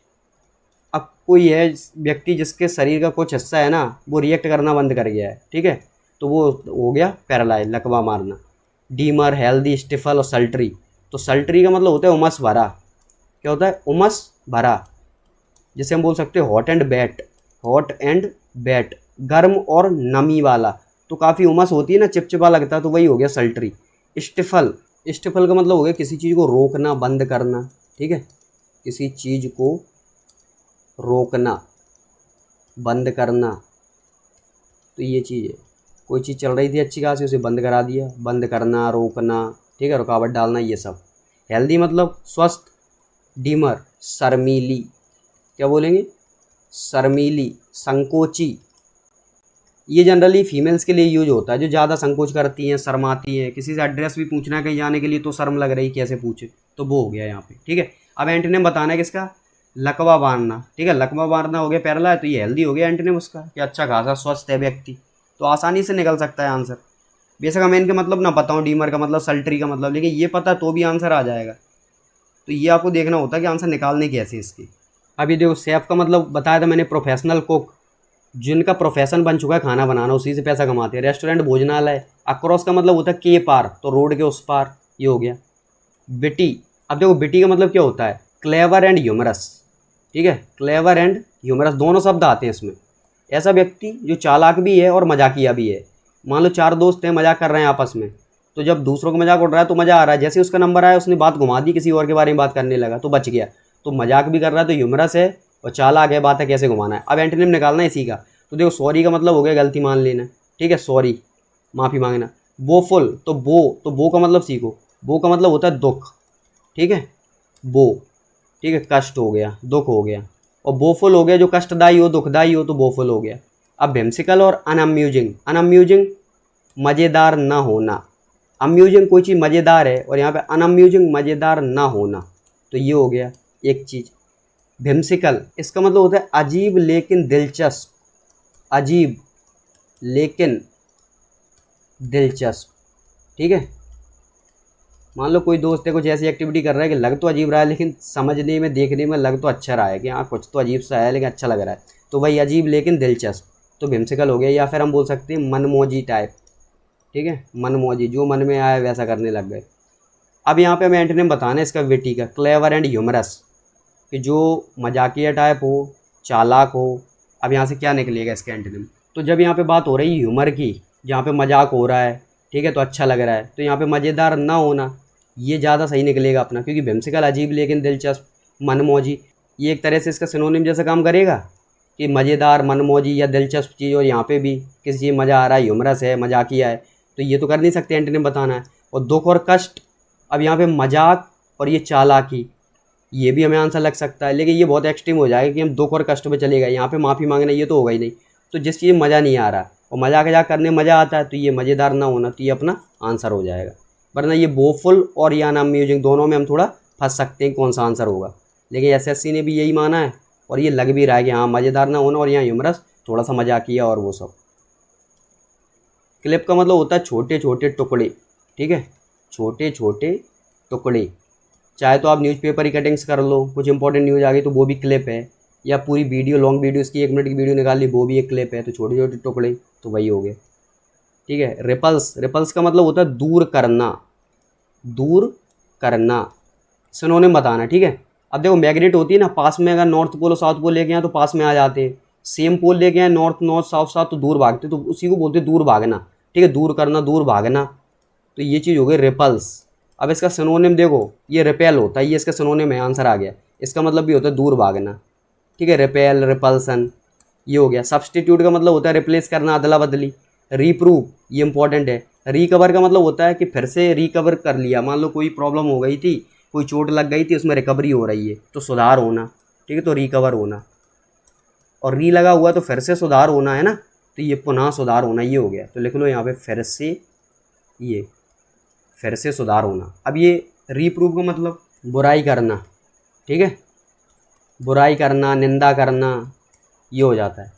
अब कोई है व्यक्ति जिसके शरीर का कुछ हिस्सा है ना, वो रिएक्ट करना बंद कर गया है, ठीक है, तो वो हो गया पैरालाइज, लकवा मारना। डीमर, हेल्दी, स्टिफल और सल्ट्री। तो सल्ट्री का मतलब होता है उमस भरा। क्या होता है, उमस भरा, जिसे हम बोल सकते हैं hot and bat, hot and bat, गर्म और नमी वाला। तो काफ़ी उमस होती है ना, चिपचिपा लगता है, तो वही हो गया सल्ट्री। स्टिफल, स्टिफल का मतलब हो गया किसी चीज़ को रोकना, बंद करना, ठीक है, किसी चीज़ को रोकना, बंद करना। तो ये चीज़ है, कोई चीज़ चल रही थी अच्छी खासी, उसे बंद करा दिया, बंद करना, रोकना, ठीक है, रुकावट डालना, ये सब। हेल्दी मतलब स्वस्थ। डीमर, शर्मीली, क्या बोलेंगे, शर्मीली, संकोची। ये जनरली फीमेल्स के लिए यूज होता है, जो ज़्यादा संकोच करती हैं, शर्माती हैं। किसी से एड्रेस भी पूछना है कहीं जाने के लिए तो शर्म लग रही, कैसे पूछे, तो वो हो गया यहाँ पे, ठीक है। अब एंटोनिम बताना है किसका, लकवा मारना, ठीक है, लकवा मारना हो गया पैरालाइज, तो ये हेल्दी हो गया एंटोनिम उसका, कि अच्छा खासा स्वस्थ है व्यक्ति, तो आसानी से निकल सकता है आंसर। बेशक हमें इनके मतलब ना पता हूँ, डीमर का मतलब, सल्ट्री का मतलब, लेकिन ये पता तो भी आंसर आ जाएगा। तो ये आपको देखना होता है कि आंसर निकालने कैसे इसके। अभी देखो शेफ का मतलब बताया था मैंने, प्रोफेशनल कुक, जिनका प्रोफेशन बन चुका है खाना बनाना, उसी से पैसा कमाते हैं। रेस्टोरेंट, भोजनालय। अक्रॉस का मतलब होता है के पार, तो रोड के उस पार, ये हो गया। बिटी, अब देखो बिटी का मतलब क्या होता है, क्लेवर एंड ह्यूमरस, ठीक है, क्लेवर एंड ह्यूमरस दोनों शब्द आते हैं इसमें। ऐसा व्यक्ति जो चालाक भी है और मजाकिया भी है। मान लो 4 दोस्त हैं, मजाक कर रहे हैं आपस में, तो जब दूसरों को मजाक उड़ रहा है तो मज़ा आ रहा है, जैसे उसका नंबर आया उसने बात घुमा दी, किसी और के बारे में बात करने लगा तो बच गया। तो मजाक भी कर रहा है तो ह्यूमरस है, और चालाक है, बात है कैसे घुमाना है। अब एंटोनिम निकालना है इसी का, तो देखो सॉरी का मतलब हो गया गलती मान लेना, ठीक है, सॉरी, माफ़ी मांगना। बोफुल, तो बो का मतलब सीखो, बो का मतलब होता है दुख, ठीक है, बो, ठीक है, कष्ट हो गया, दुख हो गया। और बोफुल हो गया जो कष्टदायी हो, दुखदायी हो, तो बोफुल हो गया। अब व्हिम्सिकल और अनअम्यूजिंग, अनअम्यूजिंग मज़ेदार ना होना, अम्यूजिंग कोई चीज़ मज़ेदार है और यहाँ पे अनअम्यूजिंग मज़ेदार ना होना, तो ये हो गया एक चीज़। व्हिम्सिकल इसका मतलब होता है अजीब लेकिन दिलचस्प, अजीब लेकिन दिलचस्प, ठीक है। मान लो कोई दोस्त है कुछ ऐसी एक्टिविटी कर रहा है कि लग तो अजीब रहा है लेकिन समझने में देखने में लग तो अच्छा रहा है कि हाँ कुछ तो अजीब सा है लेकिन अच्छा लग रहा है, तो वही अजीब लेकिन दिलचस्प, तो व्हिम्सिकल हो गया। या फिर हम बोल सकते हैं मनमौजी टाइप, ठीक है, मनमौजी, जो मन में आया वैसा करने लग गए। अब यहाँ पे हमें एंटोनिम बताना है इसका विटी का, क्लेवर एंड ह्यूमरस, कि जो मजाकिया टाइप हो, चालाक हो। अब यहाँ से क्या निकलेगा इसका एंटोनिम, तो जब यहाँ पे बात हो रही है ह्यूमर की, जहाँ पे मजाक हो रहा है, ठीक है, तो अच्छा लग रहा है, तो यहाँ पे मज़ेदार ना होना, ये ज़्यादा सही निकलेगा अपना, क्योंकि व्हिम्सिकल अजीब लेकिन दिलचस्प, मनमौजी, ये एक तरह से इसका सिनोनिम जैसा काम करेगा कि मज़ेदार, मनमौजी या दिलचस्प चीज़, और यहाँ पे भी किसी चीज़ मज़ा आ रहा है, ह्यूमरस है, मजाकिया है, तो ये तो कर नहीं सकते, एंटोनिम बताना है। और दुख और कष्ट, अब यहाँ पे मजाक और ये चालाकी, ये भी हमें आंसर लग सकता है, लेकिन ये बहुत एक्सट्रीम हो जाएगा कि हम दुख और कष्ट पे चले गए, यहाँ पे माफ़ी मांगना ये तो होगा ही नहीं। तो जिस चीज़ में मज़ा नहीं आ रहा और मजाक करने में मज़ा आता है, तो ये मज़ेदार ना होना, तो ये अपना आंसर हो जाएगा। वरना ये बोफुल और या नाम म्यूजिक दोनों में हम थोड़ा फंस सकते हैं कौन सा आंसर होगा, लेकिन एसएससी ने भी यही माना है और ये लग भी रहा है कि हाँ मज़ेदार ना होना, और यहाँ ह्यूमरस थोड़ा सा मजाकिया और वो सब। क्लिप का मतलब होता है छोटे छोटे टुकड़े, ठीक है, छोटे छोटे टुकड़े। चाहे तो आप न्यूज़पेपर की कटिंग्स कर लो, कुछ इंपॉर्टेंट न्यूज़ आ गई तो वो भी क्लिप है, या पूरी वीडियो, लॉन्ग वीडियो इसकी 1 मिनट की वीडियो निकाल ली, वो भी एक क्लिप है, तो छोटे छोटे टुकड़े, तो वही हो गए, ठीक है। रिपल्स, रिपल्स का मतलब होता है दूर करना, दूर करना, सिनोनिम बताना, ठीक है। अब देखो मैग्नेट होती है ना, पास में अगर नॉर्थ पोल और साउथ पोल लेके आए तो पास में आ जाते हैं, सेम पोल लेके आए नॉर्थ नॉर्थ साउथ साउथ तो दूर भागते, तो उसी को बोलते हैं दूर भागना, ठीक है, दूर करना, दूर भागना, तो ये चीज़ हो गई रिपल्स। अब इसका सिनोनिम देखो, ये रिपेल होता है, ये इसका सिनोनिम है, आंसर आ गया। इसका मतलब भी होता है दूर भागना, ठीक है, रिपेल, रिपल्सन, ये हो गया। सब्सटीट्यूट का मतलब होता है रिप्लेस करना, अदला बदली। रिप्रूव, ये इंपॉर्टेंट है। रिकवर का मतलब होता है कि फिर से रिकवर कर लिया, मान लो कोई प्रॉब्लम हो गई थी, कोई चोट लग गई थी, उसमें रिकवरी हो रही है, तो सुधार होना, ठीक है, तो रिकवर होना। और री लगा हुआ तो फिर से सुधार होना है ना, तो ये पुनः सुधार होना, ये हो गया। तो लिख लो यहाँ पे फिर से, ये फिर से सुधार होना। अब ये रीप्रूव का मतलब बुराई करना, ठीक है, बुराई करना, निंदा करना, ये हो जाता है।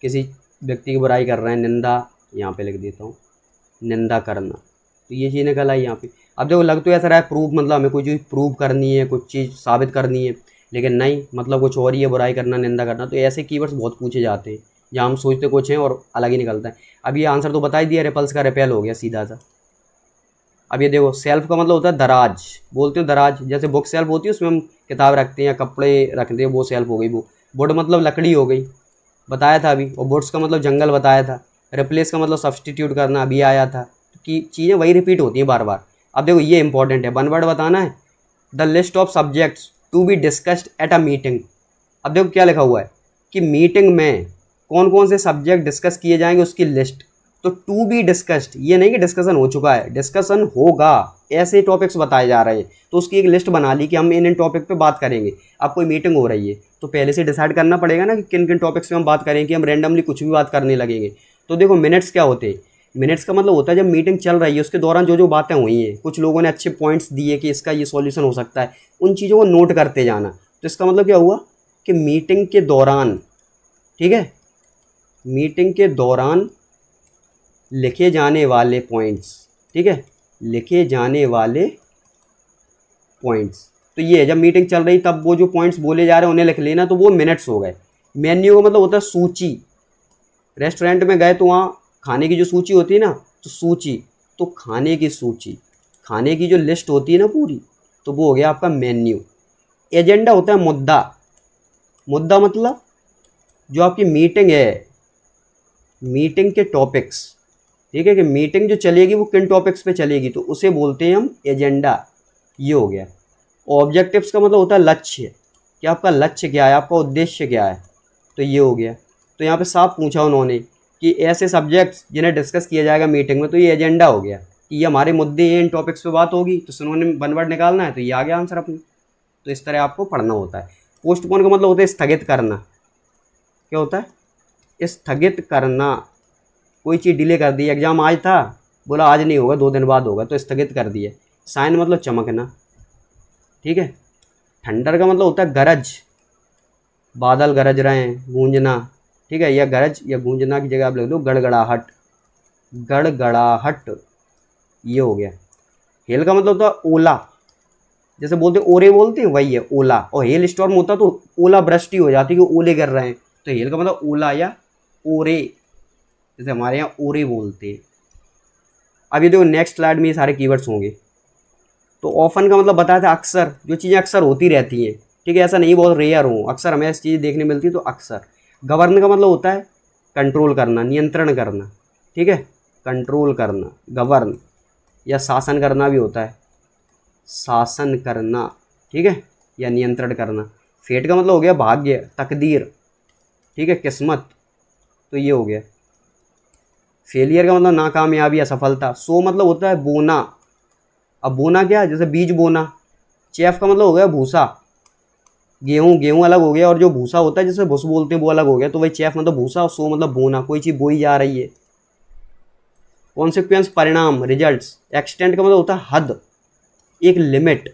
किसी व्यक्ति की बुराई कर रहे हैं, निंदा, यहाँ पे लिख देता हूँ, निंदा करना, तो ये चीज़ निकल आई यहाँ पे। अब देखो लग तो ऐसा रहा है प्रूफ मतलब हमें कोई चीज़ प्रूव करनी है, कुछ चीज़ साबित करनी है, लेकिन नहीं, मतलब कुछ और ही है, बुराई करना, निंदा करना। तो ऐसे कीवर्ड्स बहुत पूछे जाते हैं जहाँ हम सोचते कुछ हैं और अलग ही निकलता है। अब ये आंसर तो बता ही दिया, रेपल्स का रिपेल हो गया सीधा सा। अब ये देखो सेल्फ का मतलब होता है दराज, बोलते हैं दराज, जैसे बुक सेल्फ होती है उसमें हम किताब रखते हैं या कपड़े रखते हैं, वो सेल्फ हो गई वो। वुड मतलब लकड़ी हो गई, बताया था अभी। और वुड्स का मतलब जंगल बताया था। रिप्लेस का मतलब सब्सटीट्यूट करना, अभी आया था, कि चीज़ें वही रिपीट होती हैं बार बार। अब देखो ये इंपॉर्टेंट है, वन वर्ड बताना है। The list of subjects to be discussed at a meeting. अब देखो क्या लिखा हुआ है कि मीटिंग में कौन कौन से सब्जेक्ट डिस्कस किए जाएंगे उसकी लिस्ट। तो टू बी डिस्कस्ड, ये नहीं कि डिस्कशन हो चुका है, डिस्कशन होगा, ऐसे टॉपिक्स बताए जा रहे हैं, तो उसकी एक लिस्ट बना ली कि हम इन टॉपिक पे बात करेंगे। अब कोई मीटिंग हो रही है तो पहले से डिसाइड करना पड़ेगा ना कि किन किन टॉपिक्स पे हम बात करेंगे, कि हम रैंडमली कुछ भी बात करने लगेंगे। तो देखो मिनट्स क्या होते हैं, मिनट्स का मतलब होता है जब मीटिंग चल रही है उसके दौरान जो जो बातें हुई हैं, कुछ लोगों ने अच्छे पॉइंट्स दिए कि इसका ये सॉल्यूशन हो सकता है, उन चीज़ों को नोट करते जाना। तो इसका मतलब क्या हुआ कि मीटिंग के दौरान, ठीक है, मीटिंग के दौरान लिखे जाने वाले पॉइंट्स, ठीक है, लिखे जाने वाले पॉइंट्स। तो ये है जब मीटिंग चल रही तब वो जो पॉइंट्स बोले जा रहे हैं उन्हें लिख लेना, तो वो मिनट्स हो गए। मेन्यू का मतलब होता है सूची, रेस्टोरेंट में गए तो वहाँ खाने की जो सूची होती है ना, तो सूची, तो खाने की सूची, खाने की जो लिस्ट होती है ना पूरी, तो वो हो गया आपका मेन्यू। एजेंडा होता है मुद्दा, मुद्दा मतलब जो आपकी मीटिंग है, मीटिंग के टॉपिक्स, ठीक है, कि मीटिंग जो चलेगी वो किन टॉपिक्स पे चलेगी, तो उसे बोलते हैं हम एजेंडा, ये हो गया। ऑब्जेक्टिव्स का मतलब होता है लक्ष्य, कि आपका लक्ष्य क्या है, आपका उद्देश्य क्या है, तो ये हो गया। तो यहाँ पे साफ पूछा उन्होंने कि ऐसे सब्जेक्ट्स जिन्हें डिस्कस किया जाएगा मीटिंग में, तो ये एजेंडा हो गया कि ये हमारे मुद्दे हैं, इन टॉपिक्स पे बात होगी, तो उन्होंने वन वर्ड निकालना है, तो ये आ गया आंसर अपनी। तो इस तरह आपको पढ़ना होता है। पोस्टपोन का मतलब होता है स्थगित करना। क्या होता है? स्थगित करना। कोई चीज़ डिले कर दी, एग्जाम आज था, बोला आज नहीं होगा, 2 दिन बाद होगा, तो स्थगित कर दिए। साइन मतलब चमकना, ठीक है। थंडर का मतलब होता है गरज, बादल गरज रहे हैं, गूंजना, ठीक है। या गरज या गूंजना की जगह आप लिख दो गड़गड़ाहट, गड़गड़ाहट, ये हो गया। हेल का मतलब होता है ओला, जैसे बोलते ओरे बोलते हैं, वही है ओला। और हेल स्टॉर्म होता तो ओला वृष्टि हो जाती कि ओले गिर रहे हैं, तो हेल का मतलब ओला या ओरे, जैसे हमारे यहाँ ओरे बोलते हैं। अब ये देखो नेक्स्ट स्लाइड में ये सारे कीवर्ड्स होंगे। तो ऑफन का मतलब बताया था अक्सर, जो चीज़ें अक्सर होती रहती हैं, ठीक है। ऐसा नहीं बहुत रेयर हो, अक्सर हमें ऐसी चीज़ें देखने मिलती है, तो अक्सर। गवर्न का मतलब होता है कंट्रोल करना, नियंत्रण करना, ठीक है। कंट्रोल करना, गवर्न। या शासन करना भी होता है, शासन करना, ठीक है, या नियंत्रण करना। फेट का मतलब हो गया भाग्य, तकदीर, ठीक है, किस्मत, तो ये हो गया। फेलियर का मतलब नाकामयाबी, असफलता। सो मतलब होता है बोना। अब बोना क्या है? जैसे बीज बोना। चेफ का मतलब हो गया भूसा, गेहूँ, गेहूँ अलग हो गया, और जो भूसा होता है जिसे भूस बोलते हैं वो अलग हो गया, तो वही चेफ मतलब भूसा, और सो मतलब बोना, कोई चीज़ बोई जा रही है। कॉन्सिक्वेंस परिणाम, रिजल्ट्स। एक्सटेंट का मतलब होता है हद, एक लिमिट,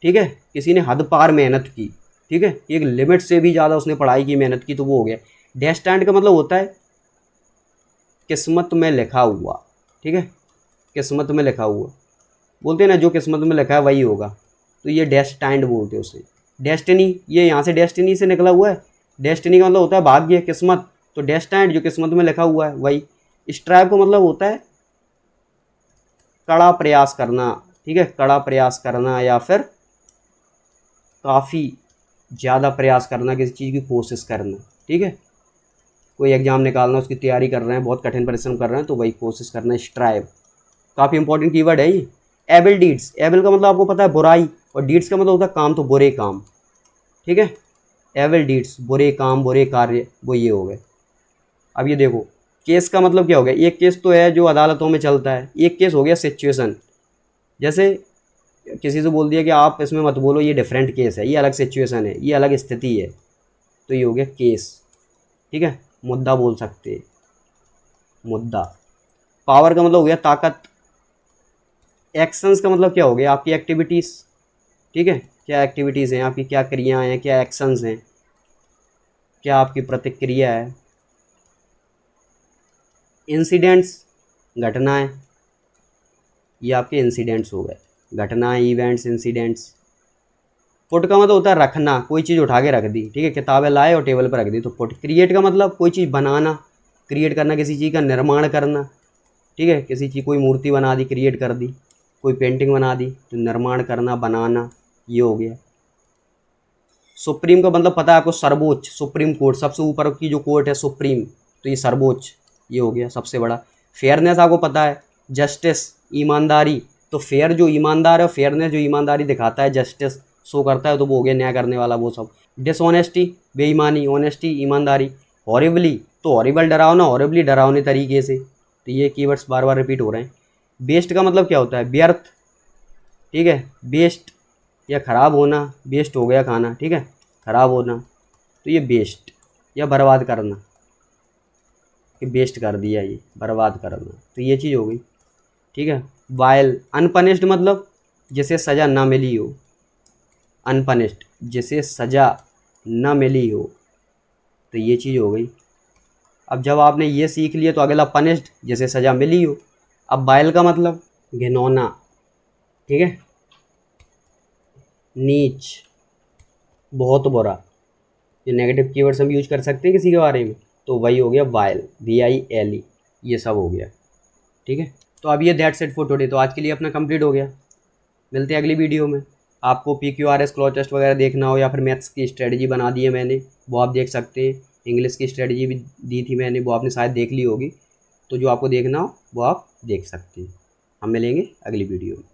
ठीक है। किसी ने हद पार मेहनत की, ठीक है, एक लिमिट से भी ज़्यादा उसने पढ़ाई की, मेहनत की, तो वो हो गया। डेस्टाइंड का मतलब होता है किस्मत में लिखा हुआ, ठीक है, किस्मत में लिखा हुआ। बोलते हैं ना जो किस्मत में लिखा है वही होगा, तो ये डेस्टाइंड बोलते हैं उसे। डेस्टिनी, ये यहाँ से डेस्टिनी से निकला हुआ है। डेस्टिनी का मतलब होता है भाग्य, किस्मत, तो डेस्टाइंड जो किस्मत में लिखा हुआ है वही। स्ट्राइव का मतलब होता है कड़ा प्रयास करना, ठीक है, कड़ा प्रयास करना, या फिर काफ़ी ज़्यादा प्रयास करना, किसी चीज़ की कोशिश करना, ठीक है। कोई एग्ज़ाम निकालना, उसकी तैयारी कर रहे हैं, बहुत कठिन परिश्रम कर रहे हैं, तो वही कोशिश करना, स्ट्राइव। काफ़ी इंपॉर्टेंट कीवर्ड है ये। एबल डीड्स, एबल का मतलब आपको पता है बुराई, और डीड्स का मतलब होता है काम, तो बुरे काम, ठीक है। एबल डीड्स, बुरे काम, बुरे कार्य, वो ये हो गए। अब ये देखो केस का मतलब क्या हो गया? एक केस तो है जो अदालतों में चलता है, एक केस हो गया सिचुएशन। जैसे किसी से बोल दिया कि आप इसमें मत बोलो, ये डिफरेंट केस है, ये अलग सिचुएशन है, ये अलग स्थिति है, तो ये हो गया केस, ठीक है। मुद्दा बोल सकते हैं, मुद्दा। पावर का मतलब हो गया ताकत। एक्शंस का मतलब क्या हो गया? आपकी एक्टिविटीज़, ठीक है, क्या एक्टिविटीज़ हैं आपकी, क्या क्रियाएं हैं, क्या एक्शंस हैं, क्या आपकी प्रतिक्रिया है। इंसिडेंट्स, घटनाएं, ये आपके इंसिडेंट्स हो गए, घटनाएं, इवेंट्स, इंसिडेंट्स। पुट का मतलब होता है रखना, कोई चीज़ उठा के रख दी, ठीक है, किताबें लाए और टेबल पर रख दी, तो पुट। क्रिएट का मतलब कोई चीज़ बनाना, क्रिएट करना, किसी चीज़ का निर्माण करना, ठीक है, किसी चीज़, कोई मूर्ति बना दी, क्रिएट कर दी, कोई पेंटिंग बना दी, तो निर्माण करना, बनाना, ये हो गया। सुप्रीम का मतलब पता है आपको, सर्वोच्च, सुप्रीम कोर्ट, सबसे ऊपर की जो कोर्ट है सुप्रीम, तो ये सर्वोच्च, ये हो गया सबसे बड़ा। फेयरनेस आपको पता है, जस्टिस, ईमानदारी, तो फेयर जो ईमानदार है, फेयरनेस जो ईमानदारी दिखाता है, जस्टिस शो करता है, तो वो हो गया न्याय करने वाला, वो सब। डिसऑनेस्टी, बेईमानी, ऑनेस्टी, ईमानदारी। हॉरिबली, तो हॉरिबल डरावना, हॉरिबली डरावने तरीके से, तो ये कीवर्ड्स बार बार रिपीट हो रहे हैं। बेस्ट का मतलब क्या होता है? व्यर्थ, ठीक है, बेस्ट या ख़राब होना, बेस्ट हो गया खाना, ठीक है, ख़राब होना, तो ये बेस्ट, या बर्बाद करना, कि बेस्ट कर दिया, ये बर्बाद करना, तो ये चीज़ हो गई, ठीक है। वाइल, अनपनिश्ड मतलब जिसे सज़ा ना मिली हो, अनपनिश्ड जिसे सज़ा न मिली हो, तो ये चीज़ हो गई। अब जब आपने ये सीख लिया तो अगला पनिश्ड, जिसे सज़ा मिली हो। अब वाइल का मतलब घिनौना, ठीक है, नीच, बहुत बुरा, ये नेगेटिव कीवर्ड्स हम यूज कर सकते हैं किसी के बारे में, तो वही हो गया वाइल, VILE, ये सब हो गया, ठीक है। तो अब ये दैट्स इट फॉर टुडे, तो आज के लिए अपना कंप्लीट हो गया। मिलते हैं अगली वीडियो में। आपको PQRS क्लॉज टेस्ट वगैरह देखना हो, या फिर मैथ्स की स्ट्रेटजी बना दी है मैंने, वो आप देख सकते हैं। इंग्लिश की स्ट्रेटजी भी दी थी मैंने, वो आपने शायद देख ली होगी, तो जो आपको देखना हो वो आप देख सकते हैं। हम मिलेंगे अगली वीडियो में।